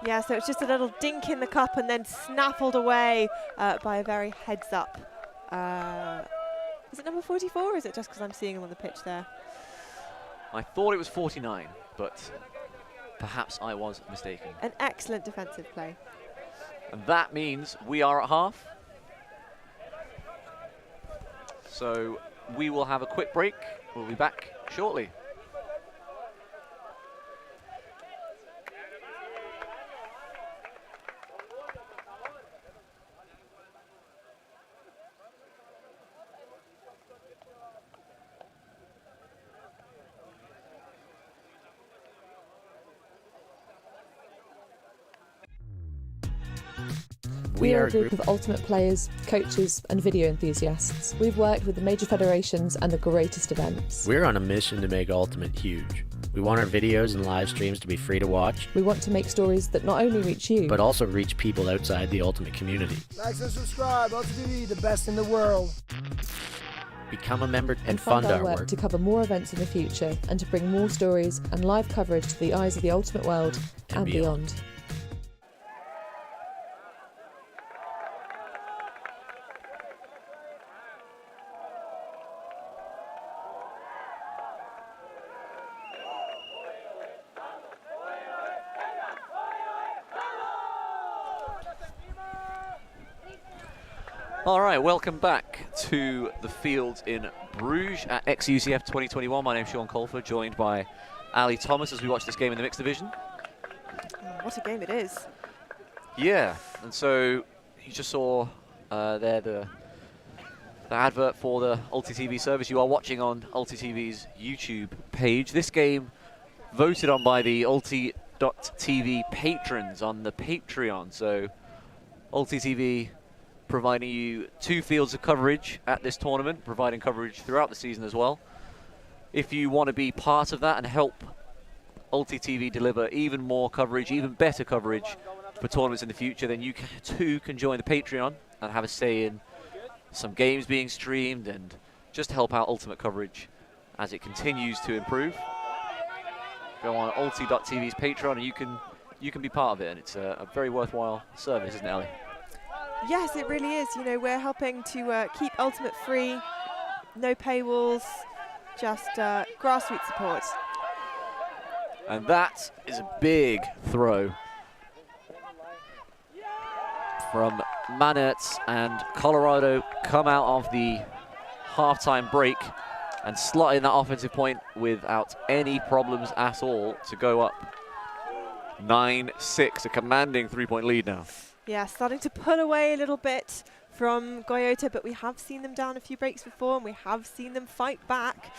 Yeah, so it's just a little dink in the cup and then snaffled away by a very heads-up. Is it number 44, or is it just because I'm seeing him on the pitch there? I thought it was 49, but perhaps I was mistaken. An excellent defensive play. And that means we are at half. So we will have a quick break. We'll be back shortly. We are a group of ultimate players, coaches and video enthusiasts. We've worked with the major federations and the greatest events. We're on a mission to make Ultimate huge. We want our videos and live streams to be free to watch. We want to make stories that not only reach you, but also reach people outside the Ultimate community. Like and subscribe, Ulti.TV, the best in the world. Become a member and fund fund our our work to cover more events in the future and to bring more stories and live coverage to the eyes of the ultimate world and beyond. All right, welcome back to the field in Bruges at xEUCF 2021. My name's Sean Colfer, joined by Ali Thomas as we watch this game in the mixed division. Oh, what a game it is. Yeah, and so you just saw there the advert for the ulti.TV service you are watching on ulti.TV's YouTube page. This game voted on by the ulti.TV patrons on the Patreon. So ulti.TV providing you 2 fields of coverage at this tournament, providing coverage throughout the season as well. If you want to be part of that and help ulti.TV deliver even more coverage, even better coverage for tournaments in the future, then you too can join the Patreon and have a say in some games being streamed and just help out Ultimate coverage as it continues to improve. Go on ulti.TV's Patreon and you can be part of it, and it's a very worthwhile service, isn't it, Ali? Yes, it really is. You know, we're helping to keep Ultimate free, no paywalls, just grassroots support. And that is a big throw from Manertz, and Colorado come out of the halftime break and slot in that offensive point without any problems at all to go up 9-6, a commanding 3-point lead now. Yeah, starting to pull away a little bit from Guayota, but we have seen them down a few breaks before, and we have seen them fight back.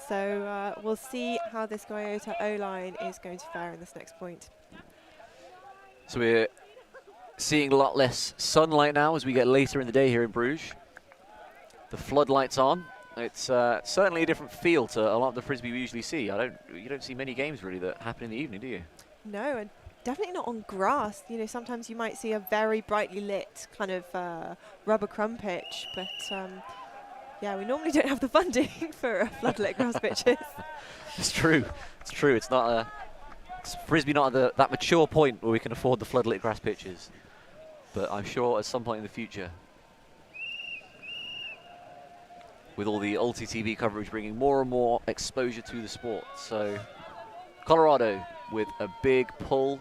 So we'll see how this Guayota O-line is going to fare in this next point. So we're seeing a lot less sunlight now as we get later in the day here in Bruges. The floodlights on. It's certainly a different feel to a lot of the frisbee we usually see. You don't see many games really that happen in the evening, do you? No, and definitely not on grass. You know, sometimes you might see a very brightly lit kind of rubber crumb pitch, but yeah, we normally don't have the funding for floodlit grass pitches. It's true. It's true. It's not frisbee not at that mature point where we can afford the floodlit grass pitches. But I'm sure at some point in the future, with all the ulti.TV coverage bringing more and more exposure to the sport. So Colorado with a big pull,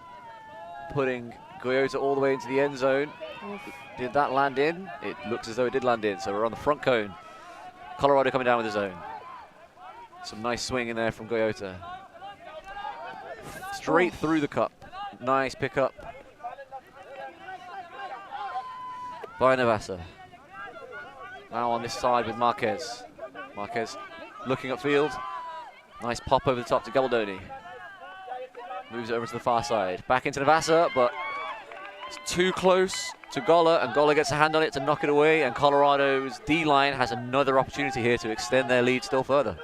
putting Guayota all the way into the end zone. Oof. Did that land in? It looks as though it did land in, so we're on the front cone. Colorado coming down with the zone. Some nice swing in there from Guayota. Straight through the cup. Nice pickup by Navassa. Now on this side with Marquez. Marquez looking upfield. Nice pop over the top to Gabaldoni. Moves it over to the far side. Back into Navassa, but it's too close to Golla, and Golla gets a hand on it to knock it away, and Colorado's D-line has another opportunity here to extend their lead still further.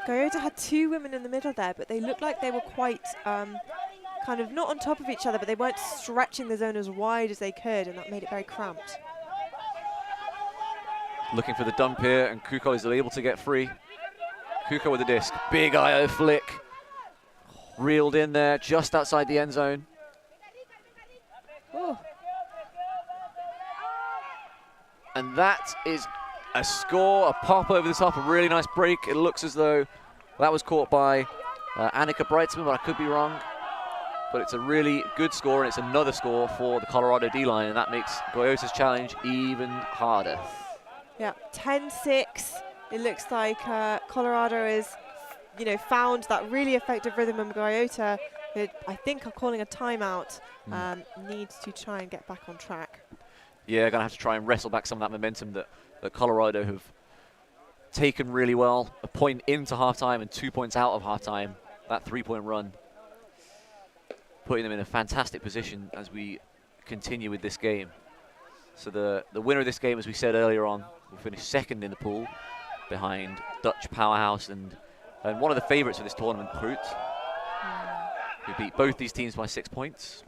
Guayota had 2 women in the middle there, but they looked like they were quite kind of not on top of each other, but they weren't stretching the zone as wide as they could, and that made it very cramped. Looking for the dump here, and Kuko is able to get free. Kuko with the disc. Big IO flick. Reeled in there, just outside the end zone. Oh. And that is a score, a pop over the top, a really nice break. It looks as though that was caught by Annika Breitzman, but I could be wrong. But it's a really good score, and it's another score for the Colorado D-line, and that makes Guayota's challenge even harder. Yeah, 10-6. It looks like Colorado is, you know, found that really effective rhythm, and Guayota, who I think are calling a timeout, needs to try and get back on track. Yeah, going to have to try and wrestle back some of that momentum that Colorado have taken really well. A point into halftime and 2 points out of halftime. That 3-point run, putting them in a fantastic position as we continue with this game. So the winner of this game, as we said earlier on, will finish second in the pool behind Dutch powerhouse and one of the favourites for this tournament, Groot, who beat both these teams by 6 points.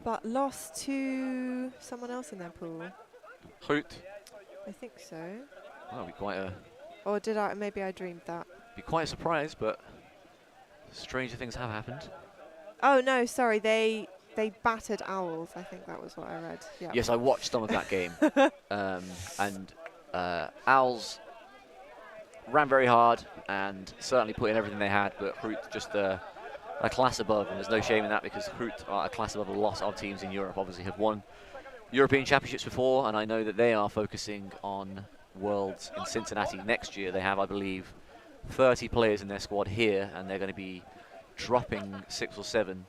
But lost to someone else in their pool. Groot, I think so. Well, be quite a Or did I? Maybe I dreamed that. a surprise, but stranger things have happened. Oh no, sorry. They battered Owls. I think that was what I read. Yeah. Yes, I watched some of that game, and Owls ran very hard and certainly put in everything they had, but Groot just a class above, and there's no shame in that because Groot are a class above a lot of teams in Europe. Obviously, have won European Championships before, and I know that they are focusing on Worlds in Cincinnati next year. They have, I believe, 30 players in their squad here, and they're going to be dropping 6 or 7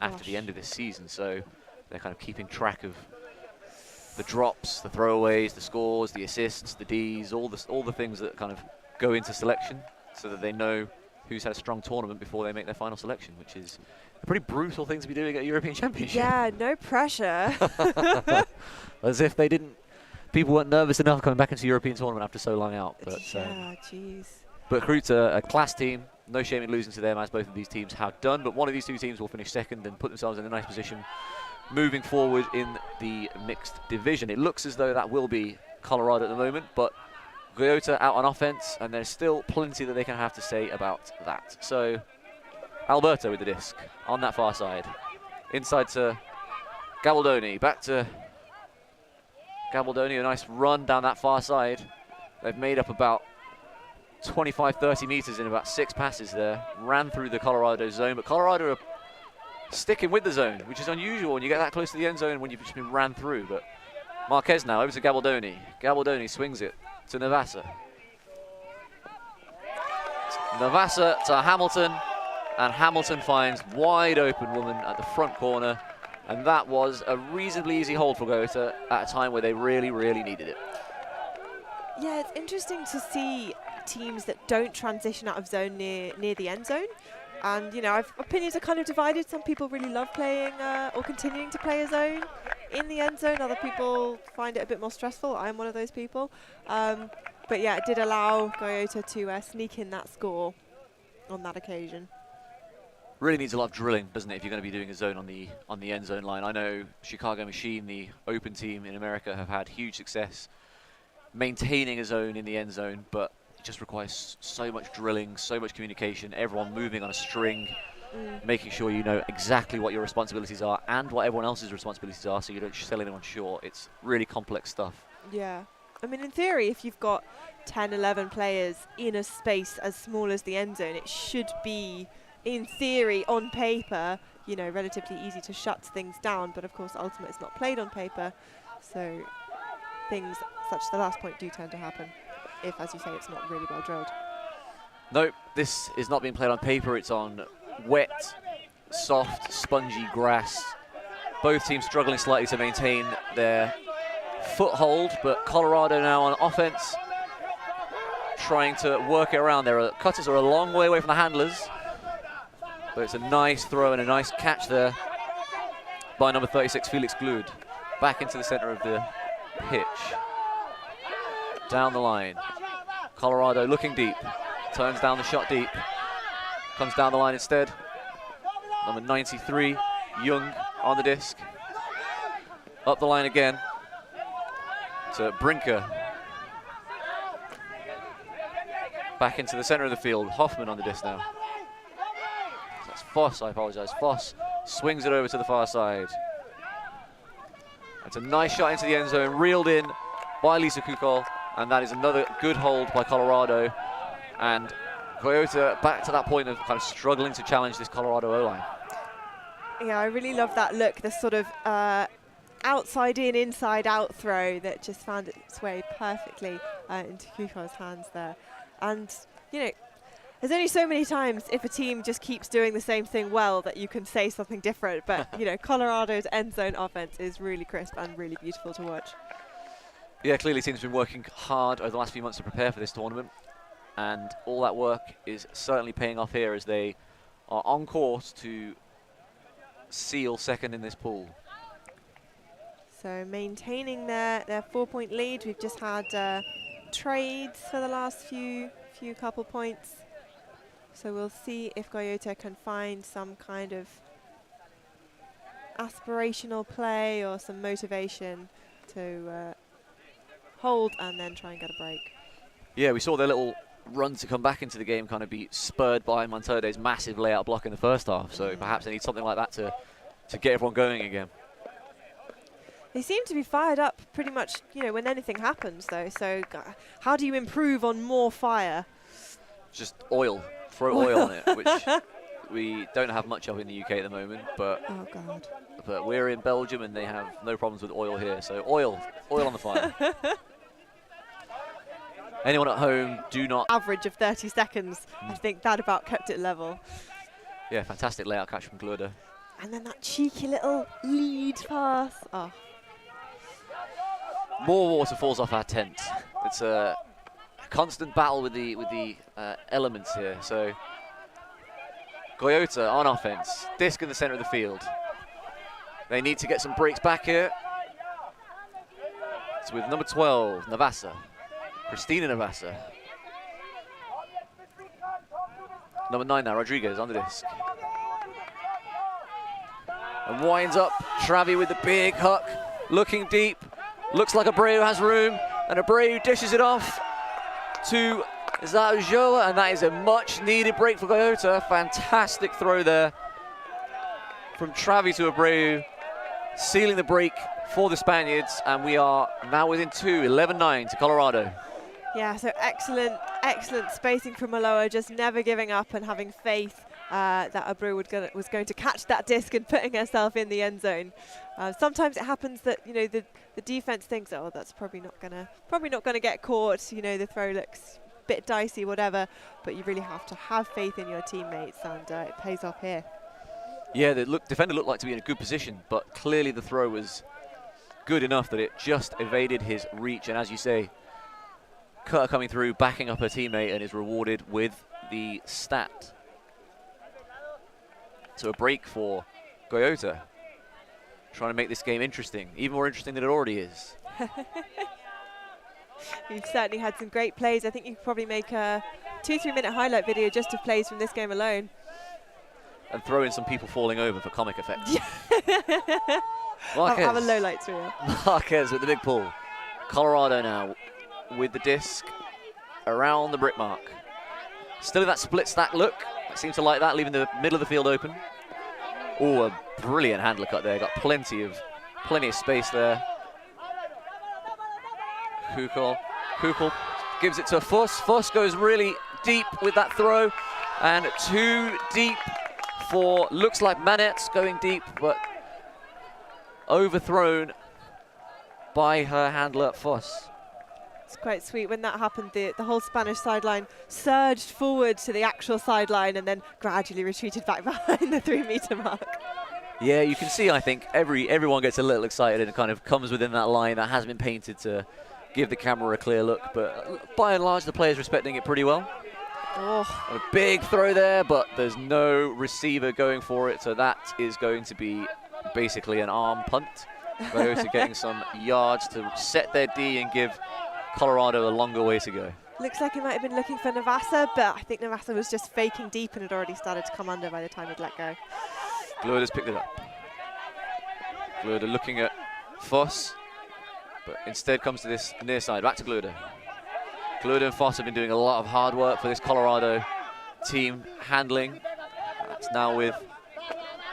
after the end of this season. So they're kind of keeping track of the drops, the throwaways, the scores, the assists, the Ds, all the things that kind of go into selection, so that they know who's had a strong tournament before they make their final selection, which is a pretty brutal thing to be doing at a European Championship. Yeah, no pressure. As if they didn't. People weren't nervous enough coming back into the European tournament after so long out. But yeah, jeez. But Groot's a class team. No shame in losing to them, as both of these teams have done. But one of these two teams will finish second and put themselves in a nice position moving forward in the mixed division. It looks as though that will be Colorado at the moment, but Guayota out on offense, and there's still plenty that they can have to say about that. So Alberto with the disc on that far side. Inside to Gabaldoni, back to Gabaldoni, a nice run down that far side. They've made up about 25-30 meters in about 6 passes there. Ran through the Colorado zone, but Colorado are sticking with the zone, which is unusual when you get that close to the end zone when you've just been ran through. But Marquez now over to Gabaldoni. Gabaldoni swings it to Navassa. Navassa to Hamilton, and Hamilton finds wide open woman at the front corner, and that was a reasonably easy hold for Guayota at a time where they really, really needed it. Yeah, it's interesting to see teams that don't transition out of zone near the end zone. And, you know, opinions are kind of divided. Some people really love playing or continuing to play a zone in the end zone. Other people find it a bit more stressful. I'm one of those people. But yeah, it did allow Guayota to sneak in that score on that occasion. Really needs a lot of drilling, doesn't it, if you're going to be doing a zone on the end zone line. I know Chicago Machine, the open team in America, have had huge success maintaining a zone in the end zone, but it just requires so much drilling, so much communication, everyone moving on a string, making sure you know exactly what your responsibilities are and what everyone else's responsibilities are, so you don't sell anyone short. It's really complex stuff. Yeah. I mean, in theory, if you've got 10, 11 players in a space as small as the end zone, it should be, in theory, on paper, you know, relatively easy to shut things down. But of course, Ultimate is not played on paper, so things such as the last point do tend to happen if, as you say, it's not really well drilled. No, this is not being played on paper. It's on wet, soft, spongy grass. Both teams struggling slightly to maintain their foothold, but Colorado now on offense, trying to work it around. Their cutters are a long way away from the handlers, but it's a nice throw and a nice catch there by number 36, Felix Glud. Back into the center of the pitch. Down the line. Colorado looking deep. Turns down the shot deep. Comes down the line instead. Number 93, Young on the disc. Up the line again to Brinker. Back into the center of the field. Hoffman on the disc now. That's Foss, I apologize. Foss swings it over to the far side. That's a nice shot into the end zone, reeled in by Lisa Kukol, and that is another good hold by Colorado. And Guayota back to that point of kind of struggling to challenge this Colorado O-line. Yeah, I really love that look, the sort of outside in, inside out throw that just found its way perfectly into Kukol's hands there. And, you know, there's only so many times if a team just keeps doing the same thing well that you can say something different. But, you know, Colorado's end zone offense is really crisp and really beautiful to watch. Yeah, clearly teams have been working hard over the last few months to prepare for this tournament. And all that work is certainly paying off here as they are on course to seal second in this pool. So maintaining their 4-point lead. We've just had trades for the last few couple points. So we'll see if Guayota can find some kind of aspirational play or some motivation to hold, and then try and get a break. Yeah, we saw their little run to come back into the game kind of be spurred by Montode's massive layout block in the first half. So perhaps they need something like that to get everyone going again. They seem to be fired up pretty much, you know, when anything happens, though. So how do you improve on more fire? Just oil. Throw oil on it, which we don't have much of in the UK at the moment. But oh God! But we're in Belgium and they have no problems with oil here. So oil on the fire. Anyone at home, do not... Average of 30 seconds. I think that about kept it level. Yeah, fantastic layout catch from Guayota. And then that cheeky little lead pass. Oh. More water falls off our tent. It's a constant battle with the elements here. So Guayota on offense, disc in the center of the field. They need to get some breaks back here. It's with number 12, Navassa. Christina Navassa. Number 9 now, Rodriguez on the disc. And winds up, Travi with the big huck, looking deep. Looks like Abreu has room, and Abreu dishes it off to Zaujoa, and that is a much needed break for Guayota. Fantastic throw there from Travi to Abreu, sealing the break for the Spaniards, and we are now within 2, 11-9 to Colorado. Yeah, so excellent spacing from Maloa, just never giving up and having faith that Abreu was going to catch that disc and putting herself in the end zone. Sometimes it happens that, you know, the defense thinks, oh, that's probably not gonna get caught. You know, the throw looks a bit dicey, whatever. But you really have to have faith in your teammates, and it pays off here. Yeah, the defender looked like to be in a good position, but clearly the throw was good enough that it just evaded his reach. And as you say, Cutter coming through, backing up her teammate, and is rewarded with the stat. So a break for Guayota, trying to make this game interesting, even more interesting than it already is. We've certainly had some great plays. I think you could probably make a 2-3 minute highlight video just of plays from this game alone. And throw in some people falling over for comic effect. Have a low light reel. Marquez with the big pull. Colorado now with the disc around the brick mark. Still in that split stack look. Seems to like that, leaving the middle of the field open. Oh, a brilliant handler cut there. Got plenty of space there. Kukul gives it to Fuss. Fuss goes really deep with that throw, and too deep for, looks like Manet's going deep, but overthrown by her handler Fuss. It's quite sweet. When that happened, the whole Spanish sideline surged forward to the actual sideline and then gradually retreated back behind the 3 meter mark. Yeah, you can see, I think, everyone gets a little excited and it kind of comes within that line that has been painted to give the camera a clear look. But by and large, the players respecting it pretty well. Oh. A big throw there, but there's no receiver going for it. So that is going to be basically an arm punt. Guayota getting some yards to set their D and give Colorado a longer way to go. Looks like he might have been looking for Navassa, but I think Navassa was just faking deep and had already started to come under by the time he'd let go. Guayota's picked it up. Guayota looking at Foss, but instead comes to this near side. Back to Guayota. Guayota and Foss have been doing a lot of hard work for this Colorado team handling. That's now with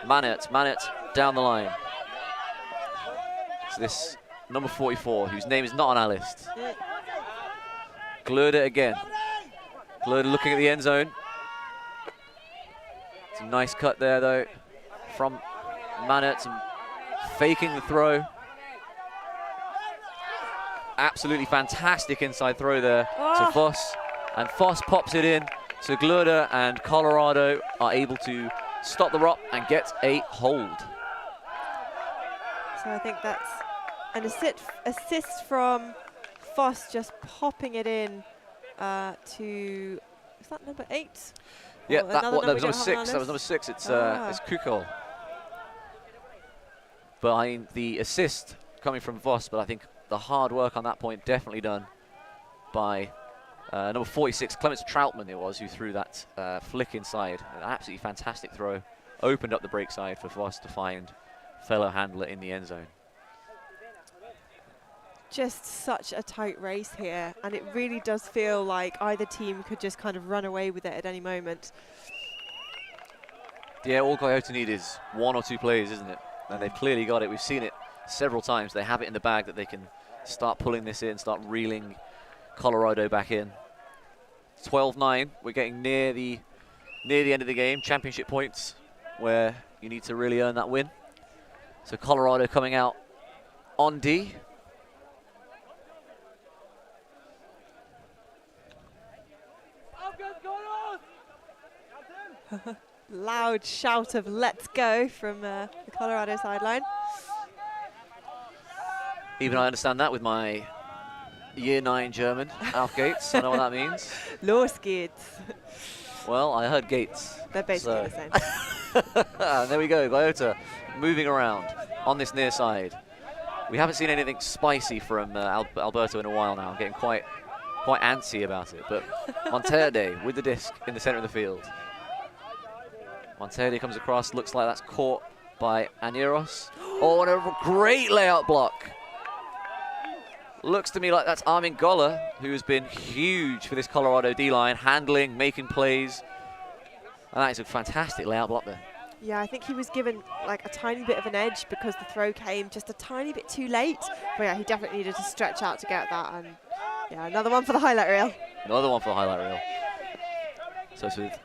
Manet. Manet down the line. So this number 44, whose name is not on our list. Guayota again. Guayota looking at the end zone. It's a nice cut there, though, from Manet, and faking the throw. Absolutely fantastic inside throw there to Foss. And Foss pops it in to Guayota, and Colorado are able to stop the ROP and get a hold. So I think that's an assist from Foss, just popping it in to, is that number 8? Yeah, or that was number 6. That That was number 6. It's Kukul. Behind the assist coming from Voss, but I think the hard work on that point definitely done by number 46, Clemens Troutman it was, who threw that flick inside. An absolutely fantastic throw. Opened up the break side for Voss to find fellow handler in the end zone. just such a tight race here, and it really does feel like either team could just kind of run away with it at any moment. Yeah, all Guayota need is 1 or 2 plays, isn't it? And they've clearly got it. We've seen it several times. They have it in the bag that they can start pulling this in, start reeling Colorado back in. 12-9. We're getting near the end of the game. Championship points, where you need to really earn that win. So Colorado coming out on D. Loud shout of "Let's go" from the Colorado sideline. Even I understand that with my Year 9 German. Auf geht's. I know what that means. Los geht's. Well, I heard gates. They're basically the same. And there we go, Guayota moving around on this near side. We haven't seen anything spicy from Alberto in a while now. Getting quite antsy about it. But Monterde with the disc in the center of the field. Monterde comes across, looks like that's caught by Aneros. Oh, and a great layout block. Looks to me like that's Armin Goller, who has been huge for this Colorado D-line, handling, making plays. And that is a fantastic layout block there. Yeah, I think he was given like a tiny bit of an edge because the throw came just a tiny bit too late. But yeah, he definitely needed to stretch out to get that. And yeah, another one for the highlight reel. Another one for the highlight reel. So it's with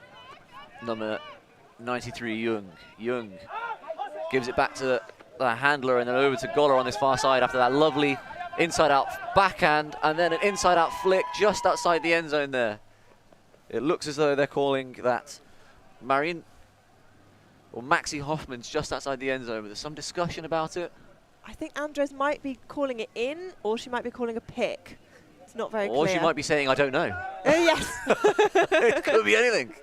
number 93, Jung. Jung gives it back to the handler and then over to Goller on this far side after that lovely inside-out backhand and then an inside-out flick just outside the end zone there. It looks as though they're calling that Maxi Hoffman's just outside the end zone, but there's some discussion about it. I think Andres might be calling it in, or she might be calling a pick. It's not very clear. Or she might be saying, I don't know. Yes. It could be anything.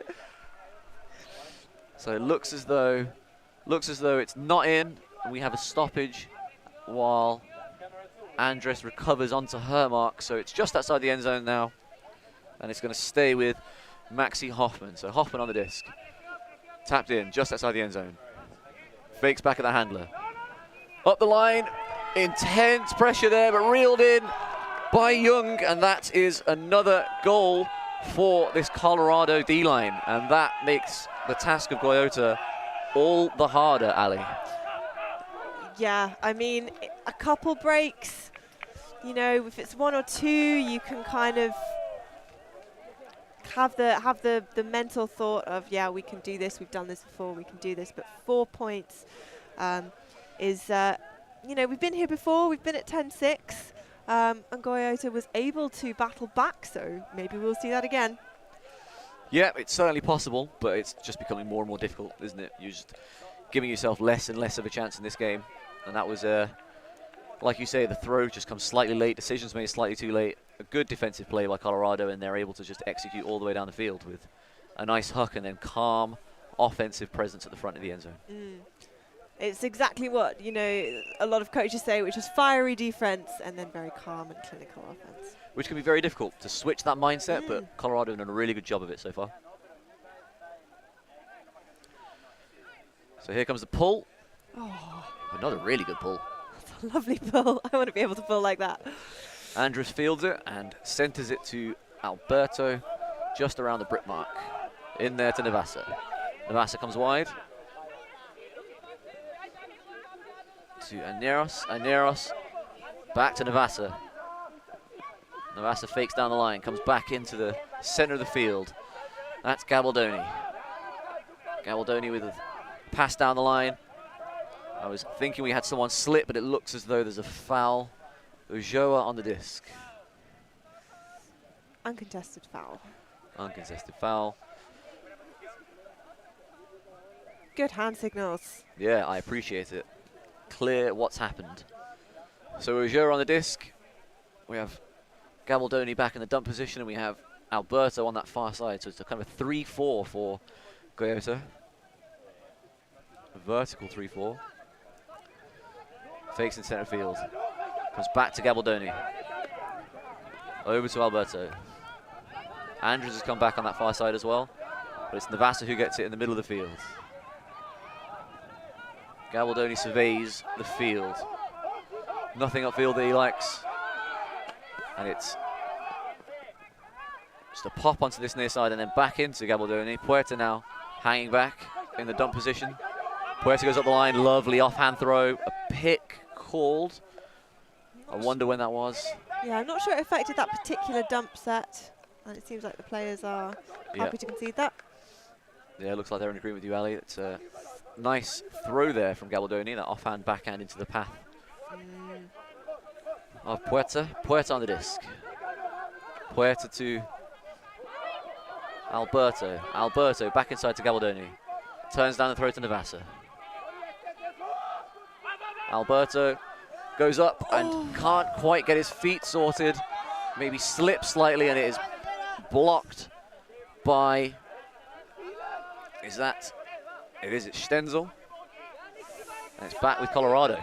So it looks as though it's not in, and we have a stoppage while Andres recovers onto her mark. So it's just outside the end zone now, and it's going to stay with Maxi Hoffman. So Hoffman on the disc. Tapped in, just outside the end zone. Fakes back at the handler. Up the line, intense pressure there, but reeled in by Jung, and that is another goal for this Colorado D-line, and that makes the task of Guayota all the harder, Ali. Yeah, I mean, a couple breaks, you know, if it's 1 or 2, you can kind of have the mental thought of, yeah, we can do this, we've done this before, we can do this. But 4 points is, you know, we've been here before, we've been at 10-6, and Guayota was able to battle back, so maybe we'll see that again. Yeah, it's certainly possible, but it's just becoming more and more difficult, isn't it? You're just giving yourself less and less of a chance in this game. And that was, like you say, the throw just comes slightly late, decisions made slightly too late. A good defensive play by Colorado, and they're able to just execute all the way down the field with a nice hook and then calm offensive presence at the front of the end zone. It's exactly what, you know, a lot of coaches say, which is fiery defense and then very calm and clinical offense. Which can be very difficult to switch that mindset, but Colorado have done a really good job of it so far. So here comes the pull. Oh, Another really good pull. that's a lovely pull. I want to be able to pull like that. Andres fields it and centers it to Alberto just around the brick mark. In there to Navassa. Navassa comes wide. To Aneros. Aneros back to Navassa. Navassa fakes down the line, comes back into the center of the field. That's Gabaldoni. Gabaldoni with a pass down the line. I was thinking we had someone slip, but it looks as though there's a foul. Ulloa on the disc. Uncontested foul. Uncontested foul. Good hand signals. Yeah, I appreciate it. Clear what's happened. So Ulloa on the disc. We have Gabaldoni back in the dump position, and we have Alberto on that far side. So it's a kind of a 3-4 for Guayota. A vertical 3-4. Fakes in center field. Comes back to Gabaldoni. Over to Alberto. Andrews has come back on that far side as well. But it's Navassa who gets it in the middle of the field. Gabaldoni surveys the field. Nothing upfield that he likes. And it's just a pop onto this near side and then back into Gabaldoni. Puerta now hanging back in the dump position. Puerta goes up the line, lovely offhand throw, a pick called. I wonder when that was. Yeah, I'm not sure it affected that particular dump set, and it seems like the players are happy to concede that. Yeah, it looks like they're in agreement with you, Ali. It's a nice throw there from Gabaldoni, that offhand backhand into the path of Puerta. Puerta on the disc. Puerta to Alberto. Alberto back inside to Gabaldoni. Turns down the throw to Navassa. Alberto goes up and can't quite get his feet sorted. Maybe slips slightly, and it is blocked by, is that, it is, it's Stenzel. And it's back with Colorado.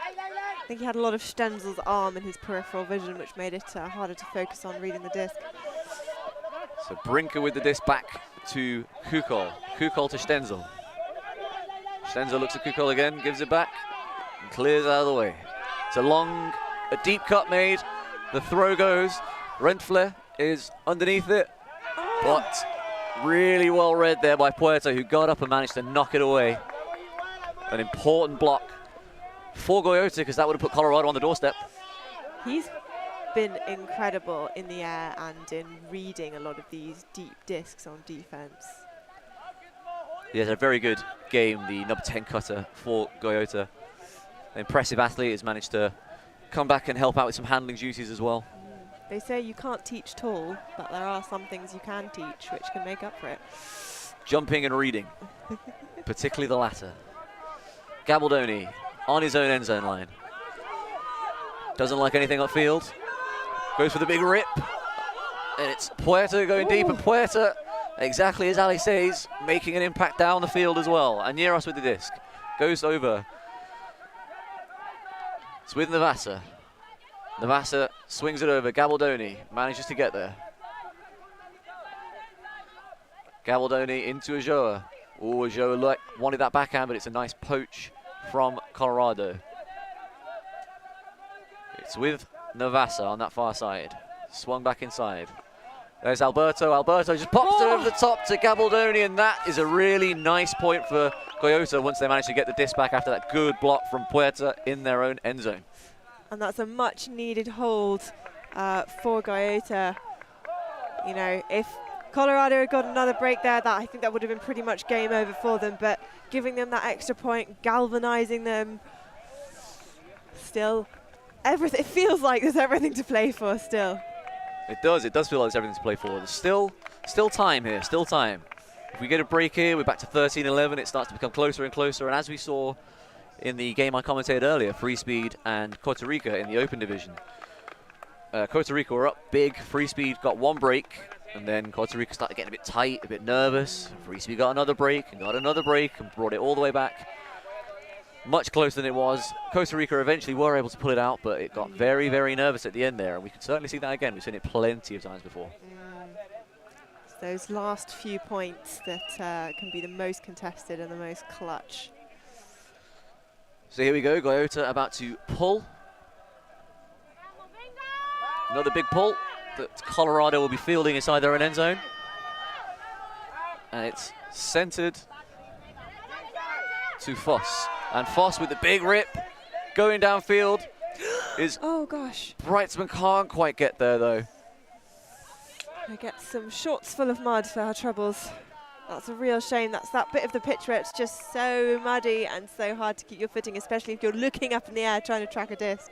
I think he had a lot of Stenzel's arm in his peripheral vision, which made it harder to focus on reading the disc. So Brinker with the disc back to Kukol. Kukol to Stenzel. Stenzel looks at Kukol again, gives it back, and clears out of the way. It's a deep cut made. The throw goes. Rentfler is underneath it, but really well read there by Puerta, who got up and managed to knock it away. An important block for Guayota, because that would have put Colorado on the doorstep. He's been incredible in the air and in reading a lot of these deep discs on defense. He has a very good game, the number 10 cutter for Guayota. An impressive athlete, has managed to come back and help out with some handling duties as well. They say you can't teach tall, but there are some things you can teach which can make up for it. Jumping and reading, particularly the latter. Gabaldoni on his own end zone line. Doesn't like anything upfield. Goes for the big rip. And it's Puerta going deep, and Puerta, exactly as Ali says, making an impact down the field as well. And Nieros with the disc. Goes over. It's with Navassa. Navassa swings it over. Gabaldoni manages to get there. Gabaldoni into Ajoa. Oh, Ajoa wanted that backhand, but it's a nice poach from Colorado. It's with Navassa on that far side. Swung back inside. There's Alberto. Alberto just pops it over the top to Gabaldoni, and that is a really nice point for Guayota once they manage to get the disc back after that good block from Puerta in their own end zone. And that's a much needed hold for Guayota. You know, if Colorado had got another break there, I think that would have been pretty much game over for them, but giving them that extra point, galvanizing them, still, it feels like there's everything to play for still. It does feel like there's everything to play for. There's still time here, still time. If we get a break here, we're back to 13-11, it starts to become closer and closer, and as we saw in the game I commentated earlier, Free Speed and Costa Rica in the open division. Costa Rica were up big, Free Speed got one break, and then Costa Rica started getting a bit tight, a bit nervous. Free Speed got another break, and brought it all the way back. Much closer than it was. Costa Rica eventually were able to pull it out, but it got very, very nervous at the end there, and we can certainly see that again. We've seen it plenty of times before. It's those last few points that can be the most contested and the most clutch. So here we go, Guayota about to pull. Another big pull that Colorado will be fielding inside their own end zone. And it's centered to Foss. And Foss with the big rip, going downfield is... Oh gosh. Breitzman can't quite get there though. I get some shorts full of mud for our troubles. That's a real shame. That's that bit of the pitch where it's just so muddy and so hard to keep your footing, especially if you're looking up in the air trying to track a disc.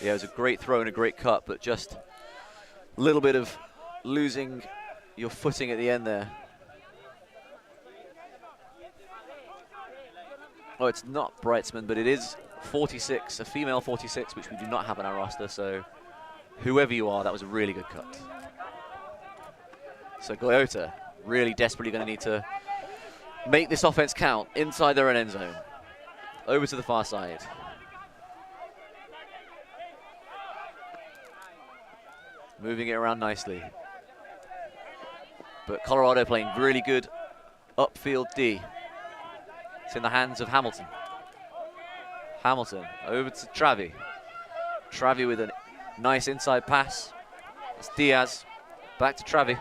Yeah, it was a great throw and a great cut, but just a little bit of losing your footing at the end there. Oh, it's not Breitzman, but it is 46, a female 46, which we do not have on our roster, so whoever you are, that was a really good cut. So Guayota really desperately going to need to make this offense count inside their own end zone. Over to the far side. Moving it around nicely. But Colorado playing really good upfield D. It's in the hands of Hamilton. Hamilton over to Travi. Travi with an Nice inside pass. It's Diaz. Back to Travi.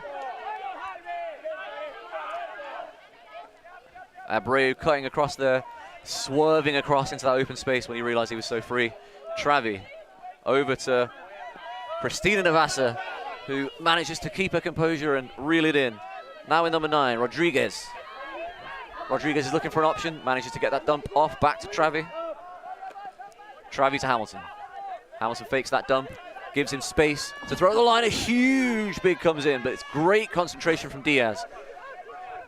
Abreu cutting across there, swerving across into that open space when he realized he was so free. Travi over to Christina Navassa, who manages to keep her composure and reel it in. Now in number 9, Rodriguez. Rodriguez is looking for an option, manages to get that dump off, back to Travi. Travi to Hamilton. Hamilton fakes that dump, gives him space to throw the line. A huge big comes in, but it's great concentration from Diaz.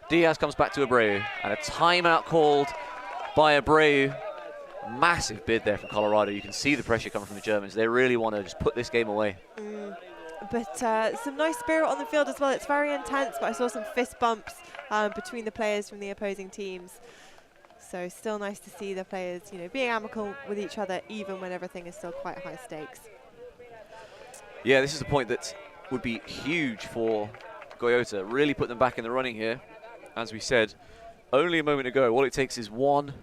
Diaz comes back to Abreu, and a timeout called by Abreu. Massive bid there from Colorado. You can see the pressure coming from the Germans. They really want to just put this game away. But some nice spirit on the field as well. It's very intense, but I saw some fist bumps between the players from the opposing teams. So still nice to see the players, you know, being amicable with each other, even when everything is still quite high stakes. Yeah, this is a point that would be huge for Guayota. Really put them back in the running here. As we said only a moment ago, all it takes is one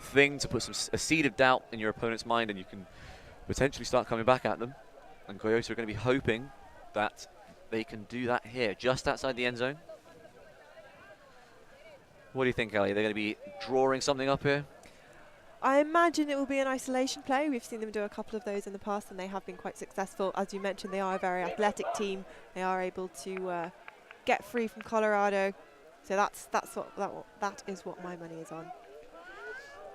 thing to put a seed of doubt in your opponent's mind, and you can potentially start coming back at them. And Guayota are going to be hoping that they can do that here, just outside the end zone. What do you think, Ali? They're going to be drawing something up here? I imagine it will be an isolation play. We've seen them do a couple of those in the past, and they have been quite successful. As you mentioned, they are a very athletic team. They are able to get free from Colorado. So that is what my money is on.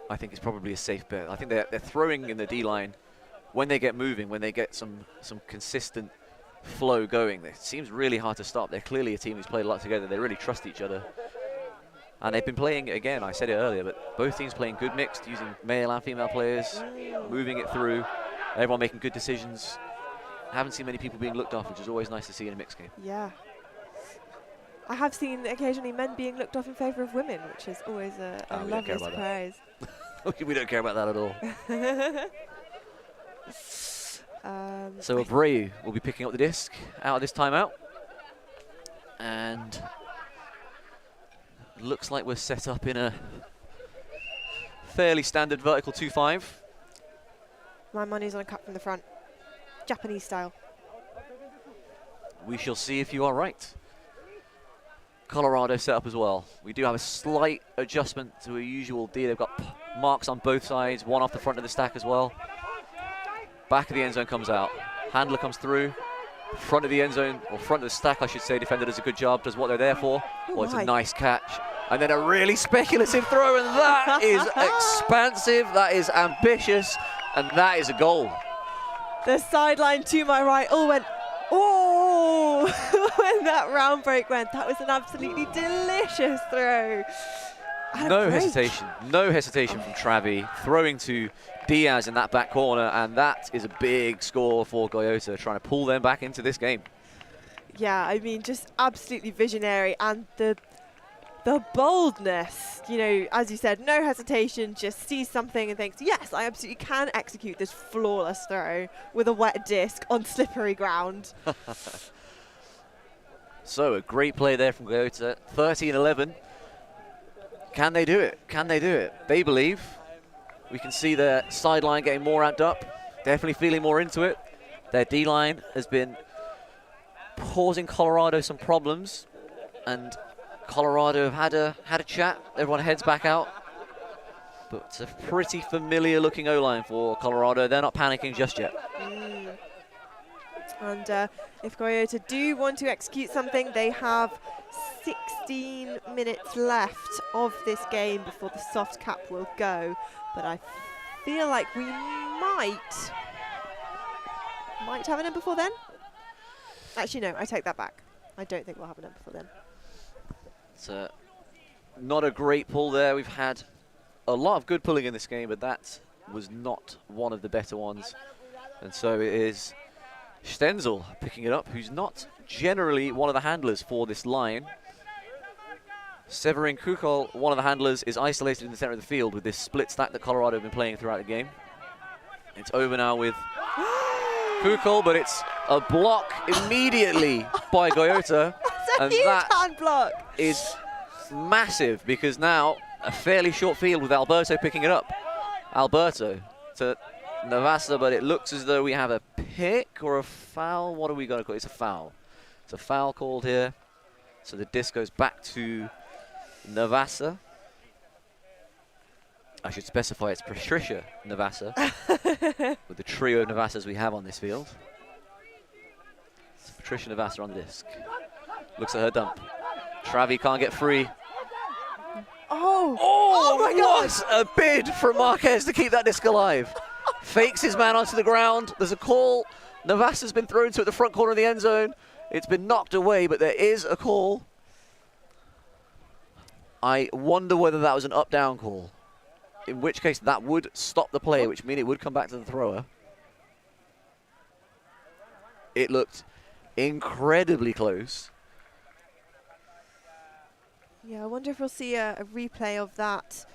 I think it's probably a safe bet. I think they're throwing in the D-line when they get moving, when they get some consistent flow going. It seems really hard to stop. They're clearly a team who's played a lot together. They really trust each other. And they've been playing, again, I said it earlier, but both teams playing good mixed, using male and female players, moving it through, everyone making good decisions. I haven't seen many people being looked off, which is always nice to see in a mixed game. Yeah. I have seen occasionally men being looked off in favour of women, which is always a lovely surprise. We don't care about that at all. So Abreu will be picking up the disc out of this timeout. And looks like we're set up in a fairly standard vertical 2-5. My money's on a cut from the front. Japanese style. We shall see if you are right. Colorado set up as well. We do have a slight adjustment to a usual D. They've got marks on both sides, one off the front of the stack as well. Back of the end zone comes out. Handler comes through. Front of the end zone, or front of the stack, I should say. Defender does a good job, does what they're there for. Oh, it's a nice catch. And then a really speculative throw, and that is expansive, that is ambitious, and that is a goal. The sideline to my right all went, oh, when that round break went. That was an absolutely delicious throw. No hesitation from Travi, throwing to Diaz in that back corner, and that is a big score for Guayota, trying to pull them back into this game. Yeah, I mean, just absolutely visionary, and the boldness, you know, as you said, no hesitation, just sees something and thinks, yes, I absolutely can execute this flawless throw with a wet disc on slippery ground. So a great play there from Guayota, 13-11. Can they do it? Can they do it? They believe. We can see their sideline getting more amped up, definitely feeling more into it. Their D-line has been causing Colorado some problems, and Colorado have had a chat. Everyone heads back out. But it's a pretty familiar looking O-line for Colorado. They're not panicking just yet. And if Guayota do want to execute something, they have 16 minutes left of this game before the soft cap will go. But I feel like we might have an end before then. Actually, no, I take that back. I don't think we'll have an end before then. It's not a great pull there. We've had a lot of good pulling in this game, but that was not one of the better ones. And so it is Stenzel picking it up, who's not generally one of the handlers for this line. Severin Kukol, one of the handlers, is isolated in the center of the field with this split stack that Colorado have been playing throughout the game. It's over now with Kukol, but it's a block immediately by Guayota. That's a huge hand block. Is massive, because now a fairly short field with Alberto picking it up. Alberto to Navasa, but it looks as though we have a pick or a foul. What are we going to call it? It's a foul. It's a foul called here. So the disc goes back to Navasa. I should specify it's Patricia Navasa with the trio of Navasas we have on this field. It's Patricia Navasa on the disc. Looks at her dump. Travi can't get free. Oh my God! What a bid from Marquez to keep that disc alive. Fakes his man onto the ground. There's a call. Navasa's been thrown to at the front corner of the end zone. It's been knocked away, but there is a call. I wonder whether that was an up-down call. In which case, that would stop the play, which means it would come back to the thrower. It looked incredibly close. Yeah, I wonder if we'll see a replay of that.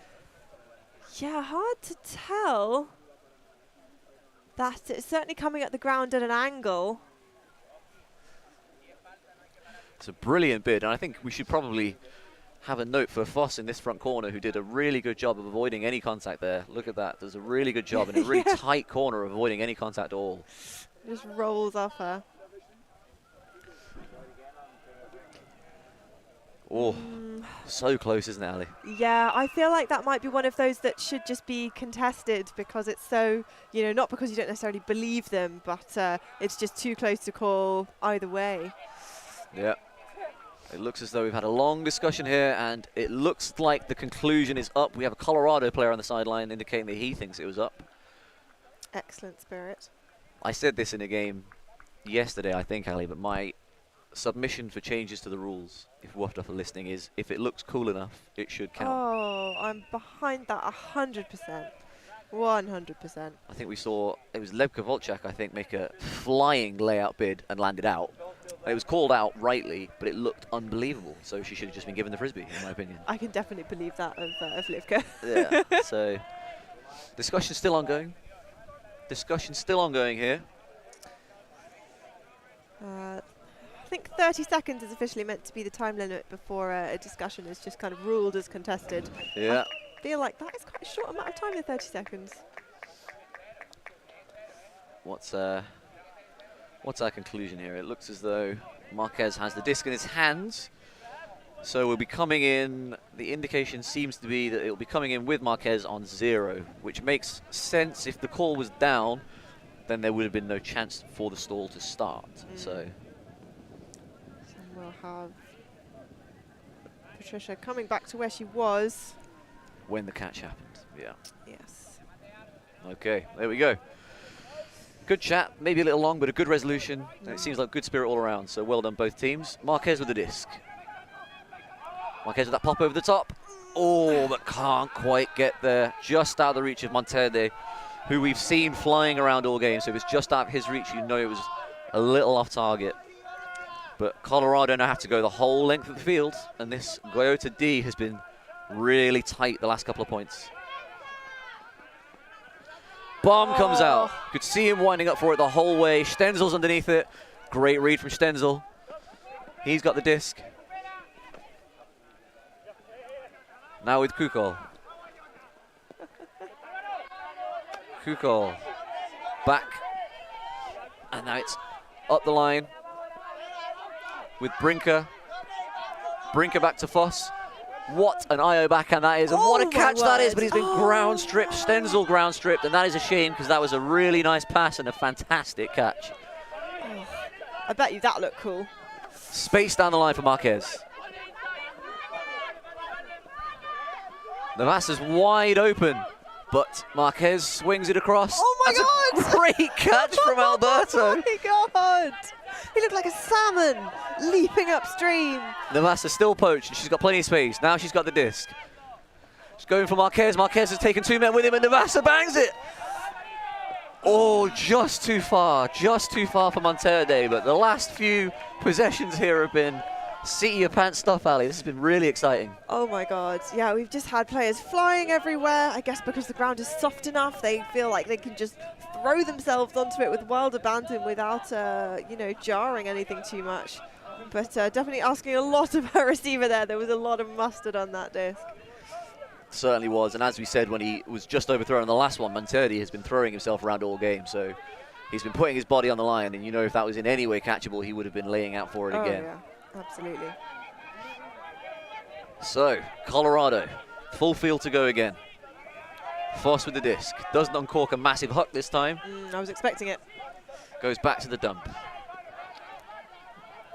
Yeah, hard to tell. That it's certainly coming at the ground at an angle. It's a brilliant bid, and I think we should probably have a note for Foss in this front corner, who did a really good job of avoiding any contact there. Look at that. Does a really good job in a really tight corner of avoiding any contact at all. Just rolls off her. Oh, so close, isn't it, Ali? Yeah, I feel like that might be one of those that should just be contested because it's so, you know, not because you don't necessarily believe them, but it's just too close to call either way. Yeah. It looks as though we've had a long discussion here, and it looks like the conclusion is up. We have a Colorado player on the sideline indicating that he thinks it was up. Excellent spirit. I said this in a game yesterday, I think, Ali, but my submission for changes to the rules, if Wafduff are listening, is if it looks cool enough, it should count. Oh, I'm behind that 100%. 100%. I think we saw, it was Lebka Volchak, I think, make a flying layout bid and landed out. It was called out rightly, but it looked unbelievable. So she should have just been given the frisbee, in my opinion. I can definitely believe that of Livka. Yeah, so discussion's still ongoing. Discussion's still ongoing here. I think 30 seconds is officially meant to be the time limit before a discussion is just kind of ruled as contested. Yeah. I feel like that is quite a short amount of time, the 30 seconds. What's our conclusion here? It looks as though Marquez has the disc in his hands. So we'll be coming in, the indication seems to be that it'll be coming in with Marquez on 0, which makes sense. If the call was down, then there would have been no chance for the stall to start. So we'll have Patricia coming back to where she was. When the catch happened, yeah. Yes. Okay, there we go. Good chat, maybe a little long, but a good resolution. And it seems like good spirit all around, so well done both teams. Marquez with the disc. Marquez with that pop over the top. Oh, but can't quite get there. Just out of the reach of Monterde, who we've seen flying around all game. So if it's just out of his reach, you know it was a little off target. But Colorado now have to go the whole length of the field, and this Guayota D has been really tight the last couple of points. Bomb comes out. Could see him winding up for it the whole way. Stenzel's underneath it. Great read from Stenzel. He's got the disc. Now with Kukol. Kukol back. And now it's up the line with Brinker. Brinker back to Foss. What an IO backhand that is, and what a catch that is, but he's been ground stripped, Stenzel ground stripped, and that is a shame because that was a really nice pass and a fantastic catch. Oh, I bet you that looked cool. Space down the line for Marquez. Navasa's wide open, but Marquez swings it across. Oh my God! That's a great catch from Alberto. Oh my God! He looked like a salmon leaping upstream. Navasa still poached. She's got plenty of space. Now she's got the disc. She's going for Marquez. Marquez has taken 2 men with him, and Navasa bangs it. Oh, just too far for Monterde. But the last few possessions here have been seat your pants stuff, Ali. This has been really exciting. Oh my God! Yeah, we've just had players flying everywhere. I guess because the ground is soft enough, they feel like they can just throw themselves onto it with wild abandon without, you know, jarring anything too much. But definitely asking a lot of her receiver there. There was a lot of mustard on that disc. Certainly was, and as we said when he was just overthrown in the last one, Monterde has been throwing himself around all game, so he's been putting his body on the line, and you know if that was in any way catchable, he would have been laying out for it again. Yeah, absolutely. So, Colorado, full field to go again. Foss with the disc, doesn't uncork a massive huck this time. I was expecting it. Goes back to the dump.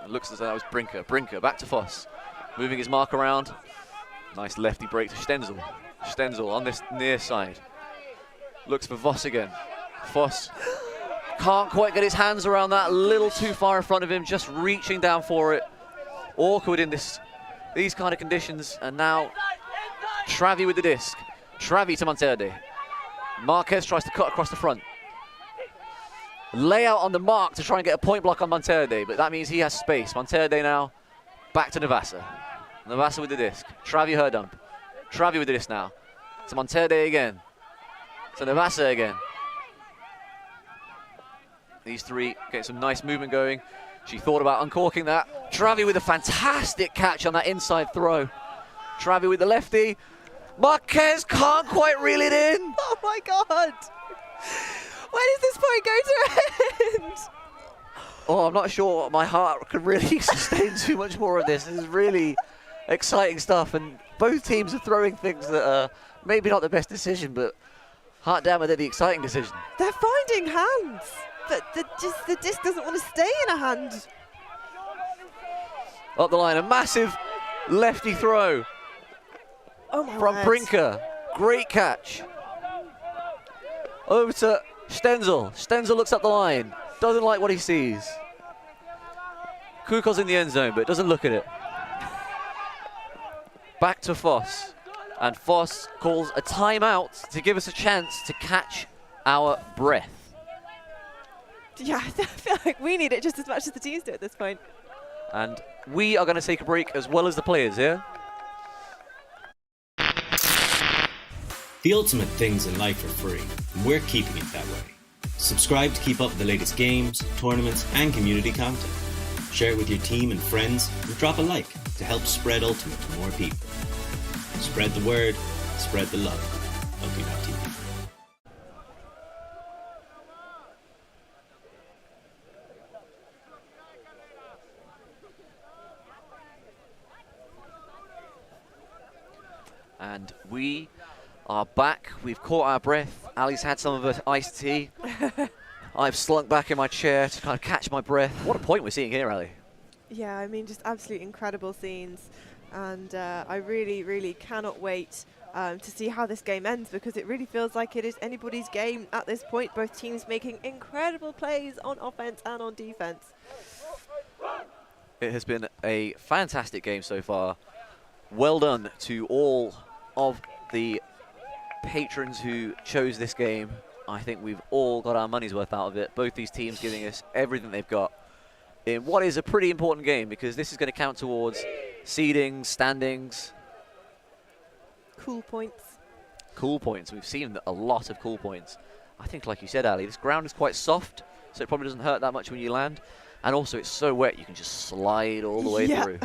It looks as though that was Brinker. Brinker, back to Foss. Moving his mark around. Nice lefty break to Stenzel. Stenzel on this near side. Looks for Voss again. Foss can't quite get his hands around that. A little too far in front of him, just reaching down for it. Awkward in these kind of conditions. And now Travi with the disc. Travi to Monterde. Marquez tries to cut across the front. Layout on the mark to try and get a point block on Monterde, but that means he has space. Monterde now back to Navassa. Navassa with the disc. Travi her dump. Travi with the disc now. To Monterde again. To Navassa again. These three get some nice movement going. She thought about uncorking that. Travi with a fantastic catch on that inside throw. Travi with the lefty. Marquez can't quite reel it in. Oh my God. When is this point going to end? Oh, I'm not sure my heart could really sustain too much more of this. This is really exciting stuff, and both teams are throwing things that are maybe not the best decision, but heart damn, they're the exciting decision. They're finding hands, but the disc doesn't want to stay in a hand. Up the line, a massive lefty throw Oh my from word. Brinker. Great catch. Over to Stenzel. Stenzel looks up the line. Doesn't like what he sees. Kukol's in the end zone, but doesn't look at it. Back to Foss. And Foss calls a timeout to give us a chance to catch our breath. Yeah, I feel like we need it just as much as the teams do at this point. And we are going to take a break as well as the players here. The ultimate things in life are free, and we're keeping it that way. Subscribe to keep up with the latest games, tournaments, and community content. Share it with your team and friends, and drop a like to help spread Ultimate to more people. Spread the word, spread the love. ulti.TV. And we are back. We've caught our breath. Ali's had some of her iced tea. I've slunk back in my chair to kind of catch my breath. What a point we're seeing here, Ali. Yeah, I mean, just absolutely incredible scenes. And I really, really cannot wait to see how this game ends, because it really feels like it is anybody's game at this point. Both teams making incredible plays on offense and on defense. It has been a fantastic game so far. Well done to all of the patrons who chose this game. I think we've all got our money's worth out of it. Both these teams giving us everything they've got in what is a pretty important game, because this is going to count towards seedings, standings. Cool points. Cool points. We've seen a lot of cool points. I think, like you said, Ali, this ground is quite soft, so it probably doesn't hurt that much when you land. And also, it's so wet, you can just slide all the way through.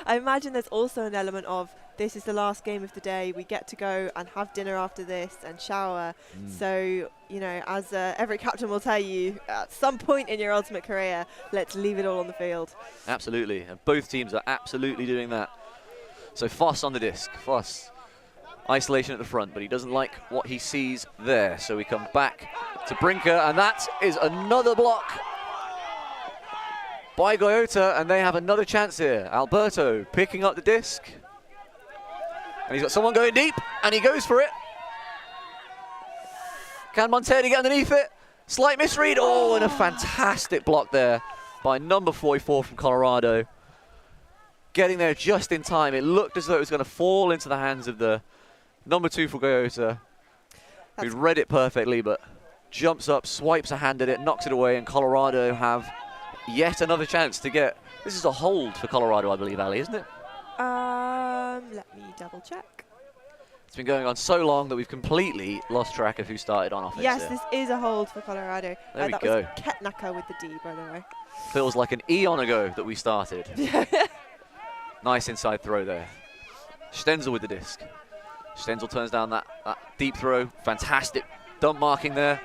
I imagine there's also an element of, this is the last game of the day, we get to go and have dinner after this and shower. So, you know, as every captain will tell you, at some point in your ultimate career, let's leave it all on the field. Absolutely, and both teams are absolutely doing that. So Foss on the disc. Foss, isolation at the front, but he doesn't like what he sees there. So we come back to Brinker, and that is another block by Guayota, and they have another chance here. Alberto picking up the disc. And he's got someone going deep, and he goes for it. Can Monterde get underneath it? Slight misread. Oh, and a fantastic block there by number 44 from Colorado. Getting there just in time. It looked as though it was going to fall into the hands of the number 2 for Guayota, who read it perfectly, but jumps up, swipes a hand at it, knocks it away, and Colorado have yet another chance to get. This is a hold for Colorado, I believe, Ali, isn't it? Let me double check. It's been going on so long that we've completely lost track of who started on offense. Yes, here. this is a hold for Colorado. There we that go. was Ketnaka with the D, by the way. Feels like an eon ago that we started. Nice inside throw there. Stenzel with the disc. Stenzel turns down that deep throw. Fantastic dump marking there.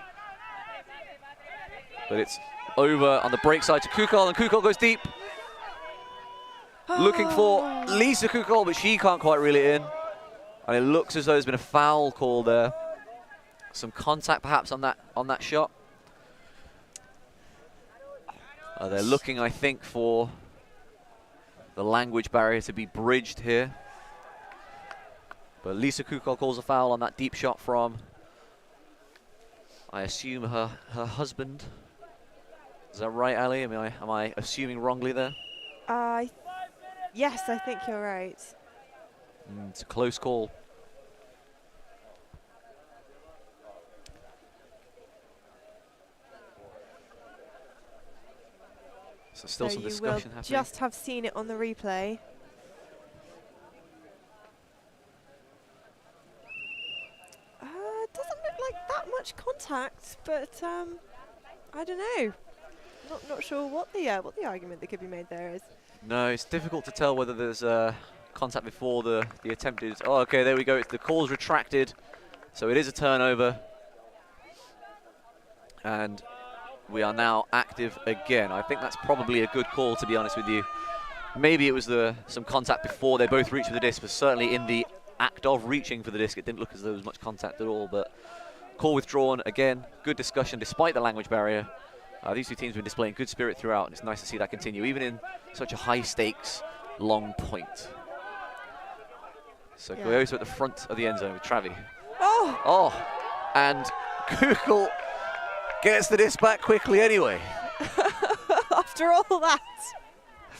But it's over on the break side to Kukal, and Kukal goes deep. Looking for Lisa Kukal, but she can't quite reel it in. And it looks as though there's been a foul call there. Some contact perhaps on that shot. They're looking, I think, for the language barrier to be bridged here. But Lisa Kukal calls a foul on that deep shot from, I assume, her husband. Is that right, Ali? Am I assuming wrongly there? Yes, I think you're right. It's a close call. So still some discussion happening. Just have seen it on the replay. Doesn't look like that much contact, but I don't know. Not sure what the argument that could be made there is. No, it's difficult to tell whether there's contact before the attempted. Oh, okay, there we go. The call's retracted, so it is a turnover, and we are now active again. I think that's probably a good call, to be honest with you. Maybe it was some contact before they both reached for the disc, but certainly in the act of reaching for the disc, it didn't look as though there was much contact at all. But call withdrawn again. Good discussion despite the language barrier. These two teams have been displaying good spirit throughout, and it's nice to see that continue, even in such a high-stakes long point. So Guayota at the front of the end zone with Travi. Oh, and Kukal gets the disc back quickly anyway. After all that.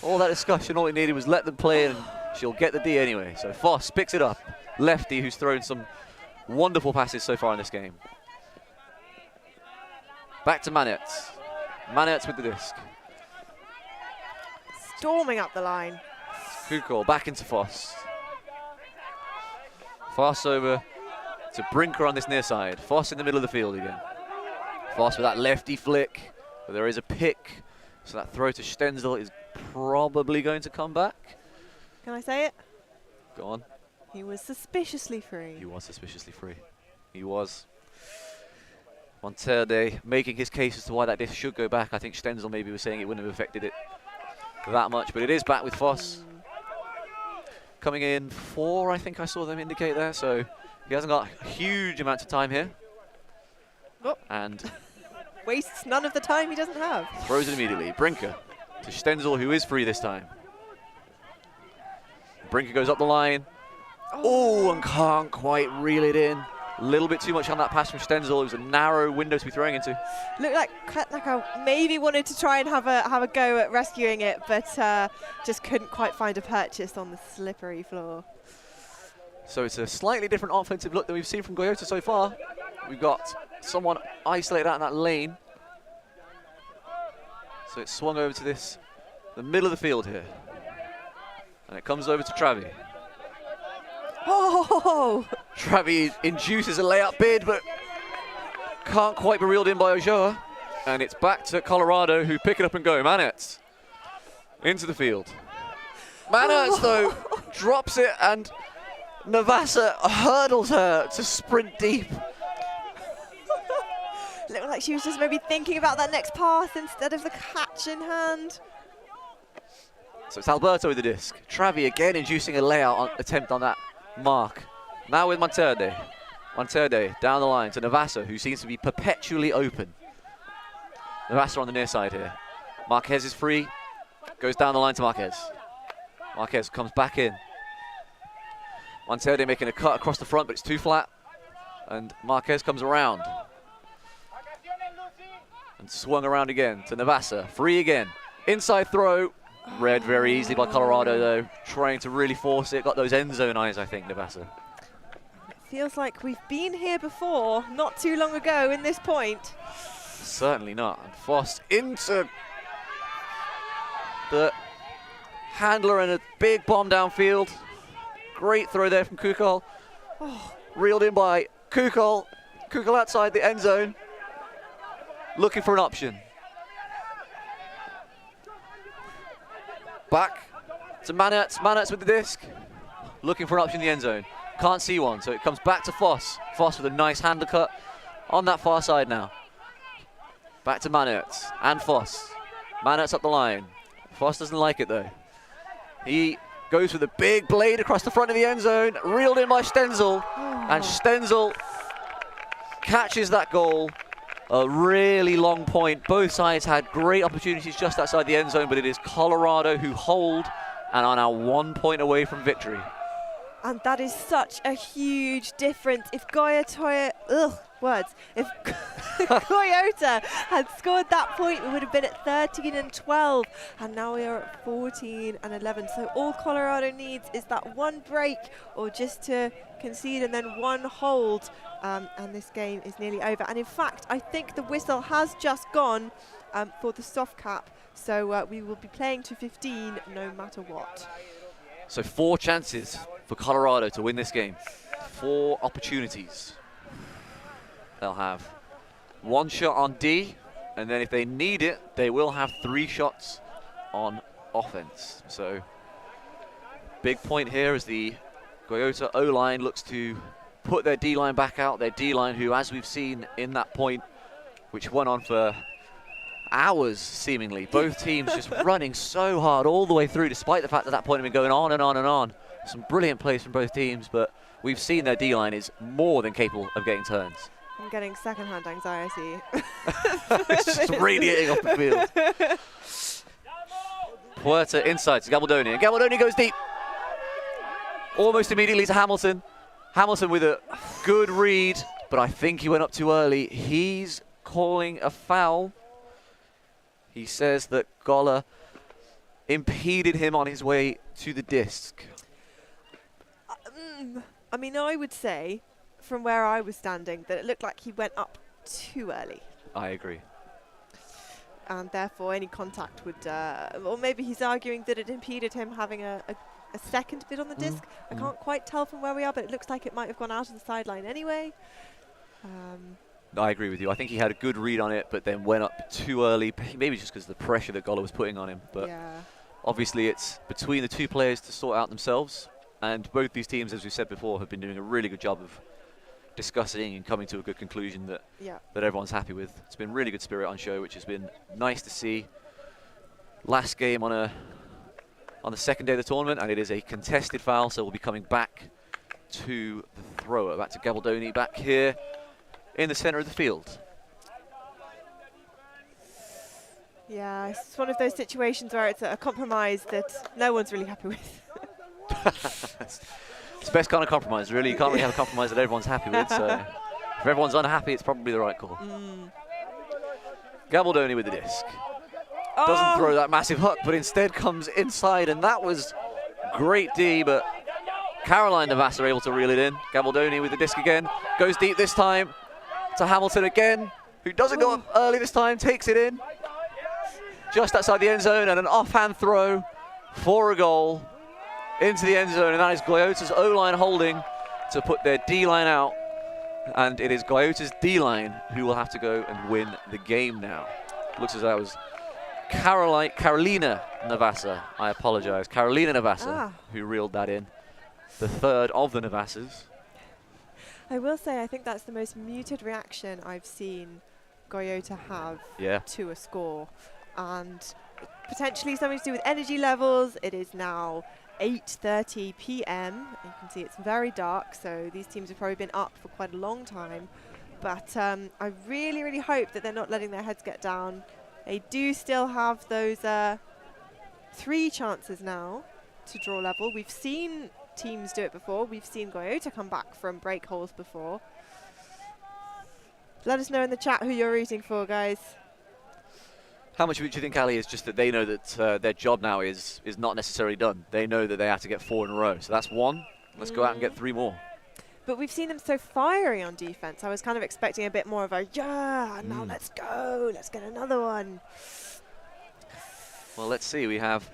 All that discussion, all he needed was let them play, and she'll get the D anyway. So Foss picks it up. Lefty, who's thrown some wonderful passes so far in this game. Back to Madx. Madx with the disc. Storming up the line. Kukal back into Foss. Foss over to Brinker on this near side. Foss in the middle of the field again. Foss with that lefty flick, but there is a pick. So that throw to Stenzel is probably going to come back. Can I say it? Go on. He was suspiciously free. He was suspiciously free. He was. Monterde making his case as to why that disc should go back. I think Stenzel maybe was saying it wouldn't have affected it that much, but it is back with Foss. Coming in 4, I think I saw them indicate there, so he hasn't got a huge amount of time here. Oh. And wastes none of the time he doesn't have. Throws it immediately. Brinker to Stenzel, who is free this time. Brinker goes up the line. Oh, and can't quite reel it in. A little bit too much on that pass from Stenzel. It was a narrow window to be throwing into. Looked like Kletnaka maybe wanted to try and have a go at rescuing it, but just couldn't quite find a purchase on the slippery floor. So it's a slightly different offensive look than we've seen from Guayota so far. We've got someone isolated out in that lane. So it's swung over to the middle of the field here. And it comes over to Travi. Oh! Travi induces a layup bid, but can't quite be reeled in by Ojoa. And it's back to Colorado, who pick it up and go. Madx into the field. Madx, though, drops it, and Navasa hurdles her to sprint deep. Looked like she was just maybe thinking about that next pass instead of the catch in hand. So it's Alberto with the disc. Travi again inducing a layout attempt on that mark. Now with Monterde. Monterde down the line to Navasa, who seems to be perpetually open. Navasa on the near side here. Marquez is free. Goes down the line to Marquez. Marquez comes back in. Monterde making a cut across the front, but it's too flat. And Marquez comes around. And swung around again to Navasa. Free again. Inside throw. Read very easily by Colorado, though. Trying to really force it. Got those end zone eyes, I think, Navasa. It feels like we've been here before, not too long ago in this point. Certainly not. And Foss into the handler and a big bomb downfield. Great throw there from Kukal. Oh. Reeled in by Kukal. Kukal outside the end zone. Looking for an option. Back to Madx. Madx with the disc. Looking for an option in the end zone. Can't see one, so it comes back to Foss. Foss with a nice handle cut on that far side now. Back to Manertz and Foss. Manertz up the line. Foss doesn't like it though. He goes with a big blade across the front of the end zone, reeled in by Stenzel, and Stenzel catches that goal. A really long point. Both sides had great opportunities just outside the end zone, but it is Colorado who hold and are now 1 point away from victory. And that is such a huge difference. If Guayota, if Guayota had scored that point, we would have been at 13 and 12, and now we are at 14 and 11. So all Colorado needs is that one break, or just to concede and then one hold, and this game is nearly over. And in fact, I think the whistle has just gone for the soft cap, so we will be playing to 15 no matter what. So 4 chances for Colorado to win this game. 4 opportunities. They'll have 1 shot on D, and then if they need it, they will have 3 shots on offense. So big point here as the Guayota O-line looks to put their D-line back out. Their D-line, who, as we've seen in that point, which went on for hours seemingly, both teams just running so hard all the way through, despite the fact that point had been going on and on and on. Some brilliant plays from both teams, but we've seen their D-line is more than capable of getting turns. I'm getting second-hand anxiety. It's just radiating off the field. Puerta inside to Gabaldoni, and Gabaldoni goes deep. Almost immediately to Hamilton. Hamilton with a good read, but I think he went up too early. He's calling a foul. He says that Goller impeded him on his way to the disc. I mean, I would say, from where I was standing, that it looked like he went up too early. I agree. And therefore, any contact would, or maybe he's arguing that it impeded him having a second bit on the disc. I can't quite tell from where we are, but it looks like it might have gone out of the sideline anyway. I agree with you. I think he had a good read on it, but then went up too early, maybe just because of the pressure that Goller was putting on him. But yeah. Obviously it's between the two players to sort out themselves, and both these teams, as we said before, have been doing a really good job of discussing and coming to a good conclusion that everyone's happy with. It's been really good spirit on show, which has been nice to see. Last game on the second day of the tournament, and it is a contested foul, so we'll be coming back to the thrower, back to Gabaldoni, back here in the center of the field. Yeah, it's one of those situations where it's a compromise that no one's really happy with. It's the best kind of compromise, really. You can't really have a compromise that everyone's happy with, so if everyone's unhappy, it's probably the right call. Gabaldoni with the disc. Doesn't throw that massive hook, but instead comes inside, and that was great D, but Caroline Navas are able to reel it in. Gabaldoni with the disc again, goes deep this time to Hamilton again, who doesn't go up early this time, takes it in. Just outside the end zone, and an offhand throw for a goal into the end zone, and that is Guayota's O-line holding to put their D-line out, and it is Guayota's D-line who will have to go and win the game now. Looks as though that was Carolina Navassa, I apologize, Carolina Navassa, who reeled that in, the third of the Navassas. I will say, I think that's the most muted reaction I've seen Guayota have to a score. And potentially something to do with energy levels. It is now 8:30 p.m. You can see it's very dark, so these teams have probably been up for quite a long time. But I really, really hope that they're not letting their heads get down. They do still have those 3 chances now to draw level. We've seen teams do it before. We've seen Guayota come back from break holes before. Let us know in the chat who you're rooting for, guys. How much of it do you think, Ali, is just that they know that their job now is not necessarily done? They know that they have to get 4 in a row. So that's 1. Let's go out and get 3 more. But we've seen them so fiery on defense. I was kind of expecting a bit more of a, now let's go, let's get another one. Well, let's see. We have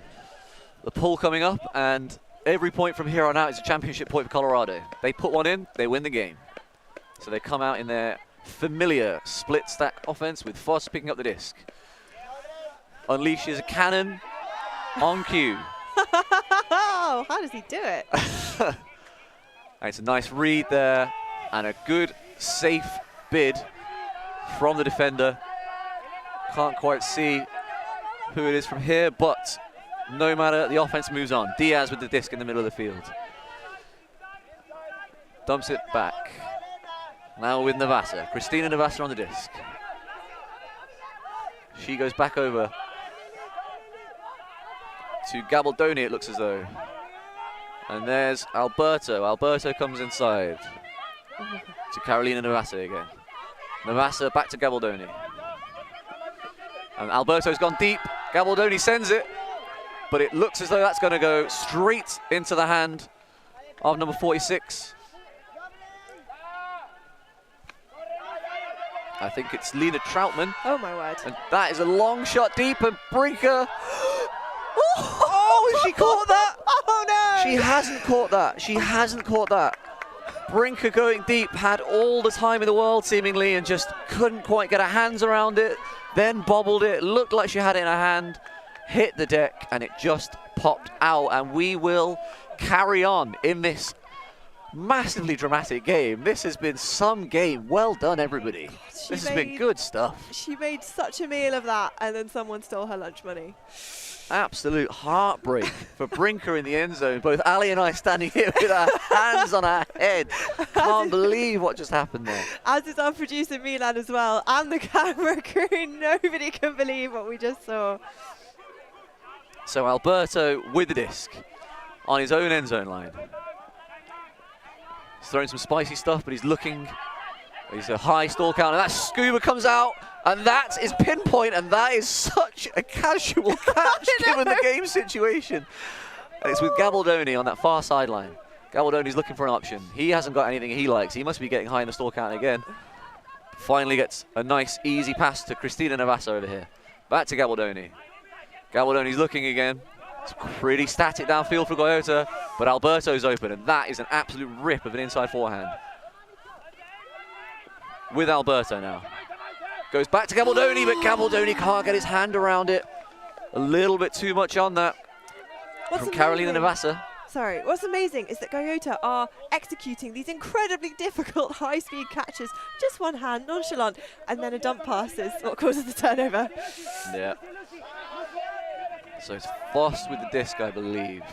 the poll coming up, and every point from here on out is a championship point for Colorado. They put one in, they win the game. So they come out in their familiar split stack offense with Foss picking up the disc. Unleashes a cannon on cue. How does he do it? And it's a nice read there, and a good, safe bid from the defender. Can't quite see who it is from here, but no matter, the offense moves on. Diaz with the disc in the middle of the field. Dumps it back. Now with Navassa. Christina Navassa on the disc. She goes back over to Gabaldoni, it looks as though. And there's Alberto. Alberto comes inside to Carolina Navassa again. Navassa back to Gabaldoni. And Alberto's gone deep. Gabaldoni sends it, but it looks as though that's going to go straight into the hand of number 46. I think it's Lena Troutman. Oh my word. And that is a long shot deep, and Brinker. Oh, has she caught that? Oh no! She hasn't caught that. She hasn't caught that. Brinker going deep, had all the time in the world seemingly, and just couldn't quite get her hands around it. Then bobbled it, looked like she had it in her hand, hit the deck, and it just popped out. And we will carry on in this massively dramatic game. This has been some game. Well done, everybody. This has been good stuff. She made such a meal of that, and then someone stole her lunch money. Absolute heartbreak for Brinker in the end zone. Both Ali and I standing here with our hands on our head. Can't believe what just happened there. As is our producer Milan as well, and the camera crew. Nobody can believe what we just saw. So Alberto with the disc on his own end zone line. He's throwing some spicy stuff, but he's looking. He's a high stall count, and that scuba comes out, and that is pinpoint, and that is such a casual catch given the game situation. And it's with Gabaldoni on that far sideline. Gabaldoni's looking for an option. He hasn't got anything he likes. He must be getting high in the stall count again. Finally gets a nice, easy pass to Christina Navassa over here. Back to Gabaldoni. Gabaldoni's looking again. It's pretty static downfield for Guayota, but Alberto's open, and that is an absolute rip of an inside forehand. With Alberto now. Goes back to Gabaldoni, but Gabaldoni can't get his hand around it. A little bit too much on that from Carolina Navassa. Sorry, what's amazing is that Guayota are executing these incredibly difficult high-speed catches, just one hand, nonchalant, and then a dump pass is what causes the turnover. Yeah. So it's Foss with the disc, I believe.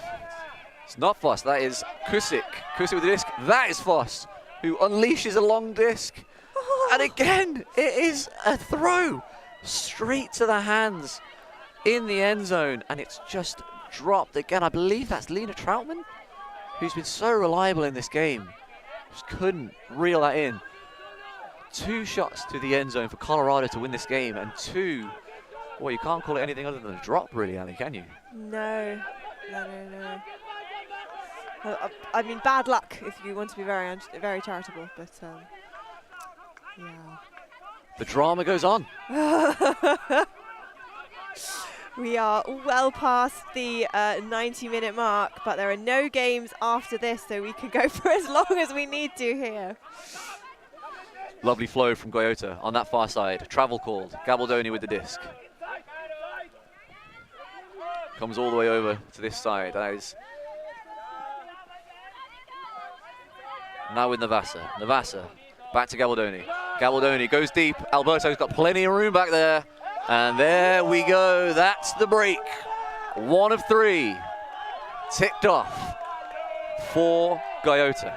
It's not Foss, that is Kusik. Kusik with the disc, that is Foss, who unleashes a long disc. And again, it is a throw straight to the hands in the end zone, and it's just dropped again. I believe that's Lena Troutman, who's been so reliable in this game. Just couldn't reel that in. 2 shots to the end zone for Colorado to win this game, and 2. Well, you can't call it anything other than a drop, really, Ali, can you? No. I mean, bad luck if you want to be very charitable, but yeah. The drama goes on. We are well past the 90-minute mark, but there are no games after this, so we can go for as long as we need to here. Lovely flow from Guayota on that far side. Travel called. Gabaldoni with the disc. Comes all the way over to this side. That is now with Navassa. Navassa back to Gabaldoni. Gabaldoni goes deep. Alberto's got plenty of room back there. And there we go. That's the break. 1 of 3 ticked off for Guayota.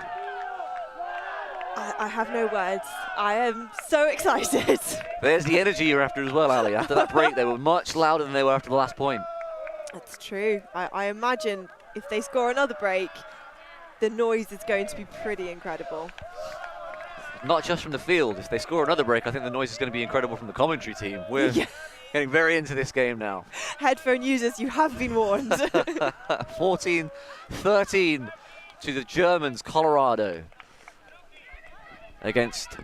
I have no words. I am so excited. There's the energy you're after as well, Ali. After that break, they were much louder than they were after the last point. That's true. I imagine if they score another break, the noise is going to be pretty incredible. Not just from the field. If they score another break, I think the noise is going to be incredible from the commentary team. We're getting very into this game now. Headphone users, you have been warned. 14-13 to the Germans, Colorado, against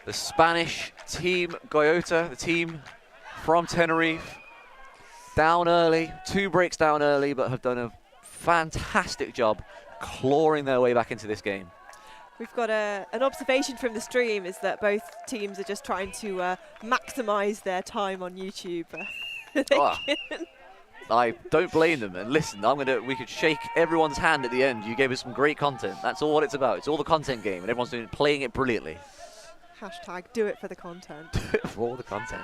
the Spanish team, Guayota, the team from Tenerife. Down early, 2 breaks down early, but have done a fantastic job clawing their way back into this game. We've got an observation from the stream is that both teams are just trying to maximise their time on YouTube. I don't blame them. And listen, we could shake everyone's hand at the end. You gave us some great content. That's all what it's about. It's all the content game, and everyone's playing it brilliantly. Hashtag do it for the content. For all the content.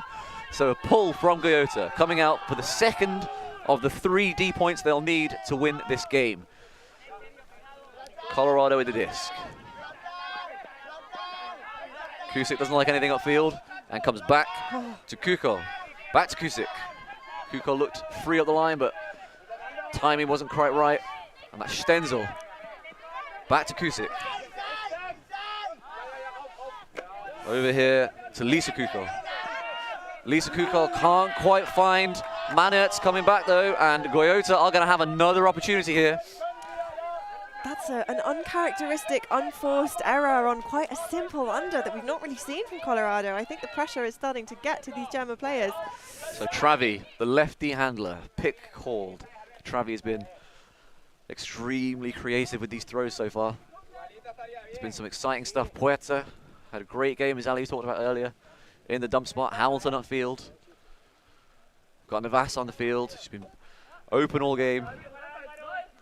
So a pull from Guayota, coming out for the second of the 3 D points they'll need to win this game. Colorado with the disc. Kusik doesn't like anything upfield and comes back to Kuko. Back to Kusik. Kuko looked free up the line, but timing wasn't quite right. And that's Stenzel. Back to Kusik. Over here to Lisa Kuko. Lisa Kuko can't quite find Manertz coming back though, and Guayota are going to have another opportunity here. That's an uncharacteristic, unforced error on quite a simple under that we've not really seen from Colorado. I think the pressure is starting to get to these German players. So Travi, the lefty handler, pick called. Travi has been extremely creative with these throws so far. It's been some exciting stuff. Puerta had a great game, as Ali talked about earlier, in the dump spot. Hamilton upfield. Got Navas on the field. She's been open all game.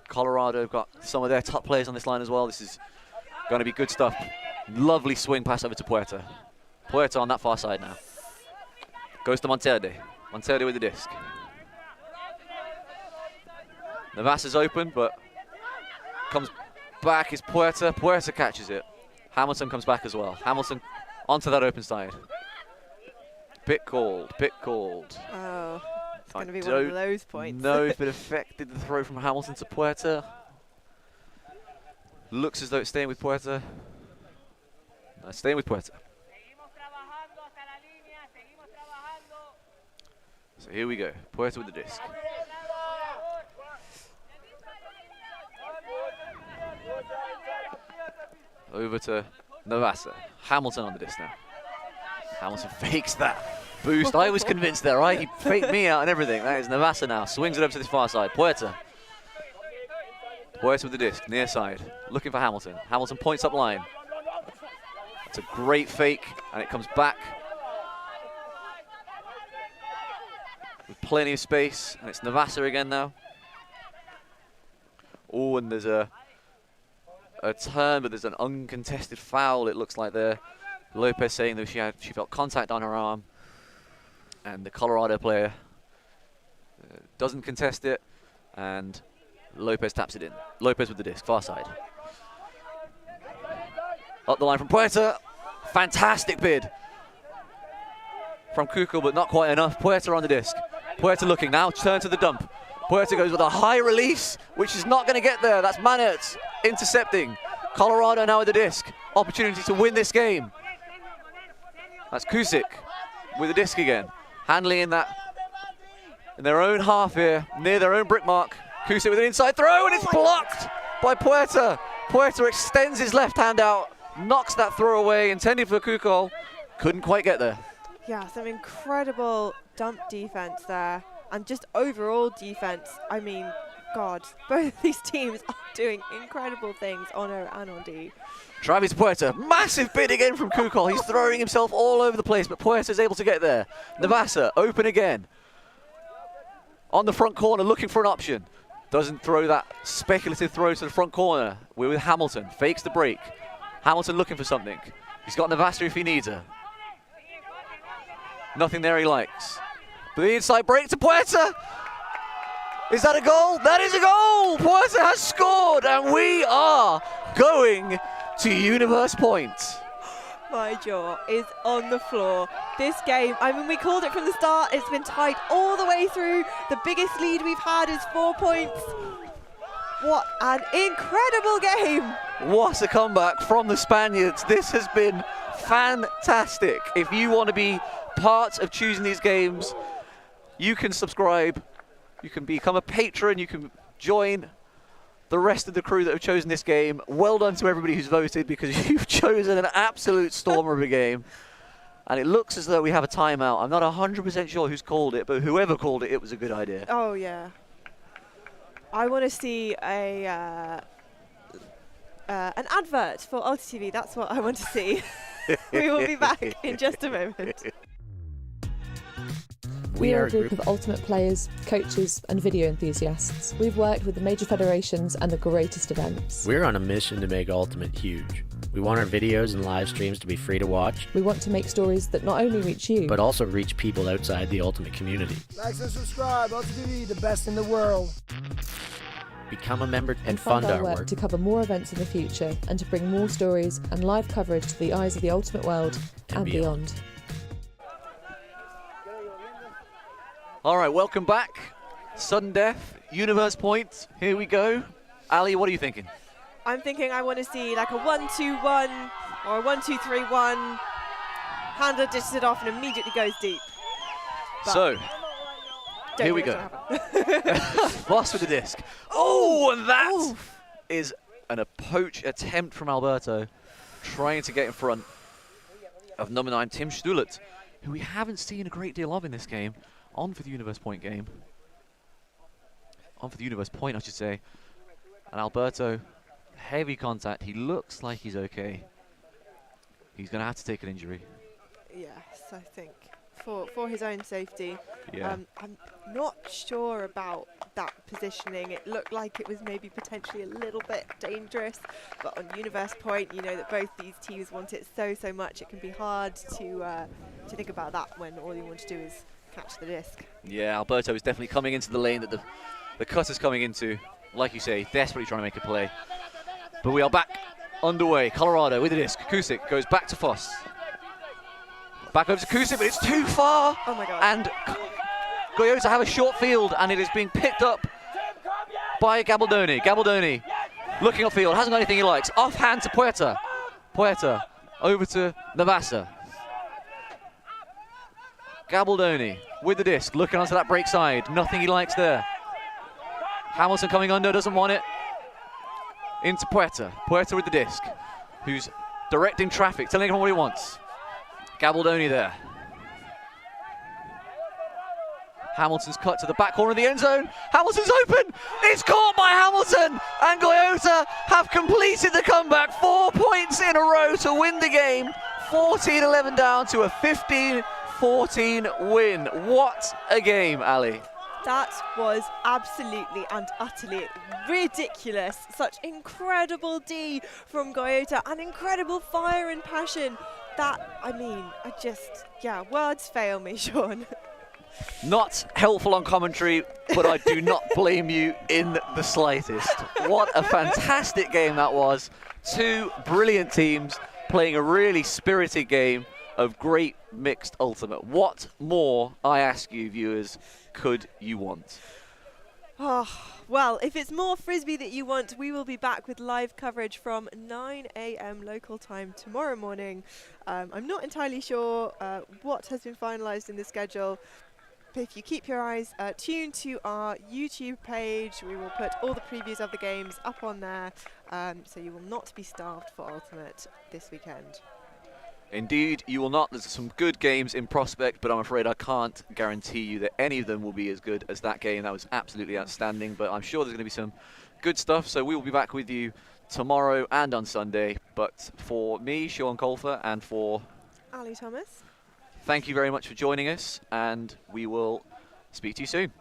Colorado have got some of their top players on this line as well. This is going to be good stuff. Lovely swing pass over to Puerta. Puerta on that far side now. Goes to Monterde. Monterde with the disc. Navas is open, but comes back is Puerta. Puerta catches it. Hamilton comes back as well. Hamilton onto that open side. Pick called, pick called. Oh, it's going to be one of those points. No, if it affected the throw from Hamilton to Puerta. Looks as though it's staying with Puerta. No, staying with Puerta. So here we go. Puerta with the disc. Over to Navasa. Hamilton on the disc now. Hamilton fakes that boost. I was convinced there, right? He faked me out and everything. That is Navasa now. Swings it over to this far side. Puerta. Puerta with the disc, near side. Looking for Hamilton. Hamilton points up line. It's a great fake, and it comes back with plenty of space. And it's Navasa again now. Oh, and there's a turn, but there's an uncontested foul, it looks like there. Lopez saying that she felt contact on her arm, and the Colorado player doesn't contest it, and Lopez taps it in. Lopez with the disc, far side. Up the line from Puerta. Fantastic bid from Kuko, but not quite enough. Puerta on the disc. Puerta looking now, turn to the dump. Puerta goes with a high release, which is not going to get there. That's Manertz intercepting. Colorado now with the disc. Opportunity to win this game. That's Kusik with the disc again. Handling in their own half here, near their own brick mark. Kusik with an inside throw, and it's blocked by Puerta. Puerta extends his left hand out, knocks that throw away, intended for Kuko. Couldn't quite get there. Yeah, some incredible dump defense there. And just overall defense. I mean, God, both of these teams are doing incredible things on O and on D. Travis Puerta, massive bid again from Kuko. He's throwing himself all over the place, but Puerta's able to get there. Navasa, open again. On the front corner, looking for an option. Doesn't throw that speculative throw to the front corner. We're with Hamilton, fakes the break. Hamilton looking for something. He's got Navasa if he needs her. Nothing there he likes. But the inside break to Puerta. Is that a goal? That is a goal! Puerta has scored, and we are going to Universe Point. My jaw is on the floor. This game, I mean, we called it from the start. It's been tight all the way through. The biggest lead we've had is 4 points. What an incredible game. What a comeback from the Spaniards. This has been fantastic. If you want to be part of choosing these games, you can subscribe. You can become a patron. You can join the rest of the crew that have chosen this game. Well done to everybody who's voted, because you've chosen an absolute stormer of a game. And it looks as though we have a timeout. I'm not 100% sure who's called it, but whoever called it, it was a good idea. Oh, yeah. I want to see an advert for ulti.TV. That's what I want to see. We will be back in just a moment. We are a group of ultimate players, coaches and video enthusiasts. We've worked with the major federations and the greatest events. We're on a mission to make Ultimate huge. We want our videos and live streams to be free to watch, We want to make stories that not only reach you, but also reach people outside the Ultimate community. Like and subscribe, ulti.TV, the best in the world. Become a member and fund fund our our work work. to cover more events in the future and to bring more stories and live coverage to the eyes of the ultimate world and beyond. All right, welcome back. Sudden death, universe point. Here we go. Ali, what are you thinking? I'm thinking I want to see like a 1-2-1 or a 1-2-3-1. Handler dishes it off and immediately goes deep. But So, don't here we think go. it's gonna happen. Boss with the disc. Oh, and that is a poach attempt from Alberto, trying to get in front of number 9, Tim Stuhlet, who we haven't seen a great deal of in this game. On for the universe point game. On for the universe point, I should say. And Alberto, heavy contact. He looks like he's okay. He's going to have to take an injury. Yes, I think for his own safety. Yeah. I'm not sure about that positioning. It looked like it was maybe potentially a little bit dangerous, but on universe point, you know that both these teams want it so much. It can be hard to think about that when all you want to do is catch the disc. Yeah, Alberto is definitely coming into the lane that the cutter's coming into. Like you say, desperately trying to make a play. But we are back underway. Colorado with the disc. Kusic goes back to Foss. Back over to Kusic, but it's too far. Oh my God. And Guayota have a short field, and it is being picked up by Gabaldoni. Gabaldoni looking upfield, hasn't got anything he likes. Offhand to Puerta. Puerta over to Navassa. Gabaldoni with the disc, looking onto that break side. Nothing he likes there. Hamilton coming under, doesn't want it. Into Puerta. Puerta with the disc, who's directing traffic, telling everyone what he wants. Gabaldoni there. Hamilton's cut to the back corner of the end zone. Hamilton's open. It's caught by Hamilton. And Guayota have completed the comeback. 4 points in a row to win the game. 14-11 down to a 15-14 win. What a game, Ali. That was absolutely and utterly ridiculous. Such incredible D from Guayota and incredible fire and passion. That, I mean, words fail me, Sean. Not helpful on commentary, but I do not blame you in the slightest. What a fantastic game that was. Two brilliant teams playing a really spirited game of great mixed ultimate. What more, I ask you viewers, could you want? Oh, well, if it's more Frisbee that you want, we will be back with live coverage from 9 a.m. local time tomorrow morning. I'm not entirely sure what has been finalised in the schedule. But if you keep your eyes tuned to our YouTube page, we will put all the previews of the games up on there, so you will not be starved for Ultimate this weekend. Indeed, you will not. There's some good games in prospect, but I'm afraid I can't guarantee you that any of them will be as good as that game. That was absolutely outstanding, but I'm sure there's going to be some good stuff, so we will be back with you tomorrow and on Sunday. But for me, Sean Colfer, and for Ali Thomas, thank you very much for joining us, and we will speak to you soon.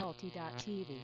ulti.TV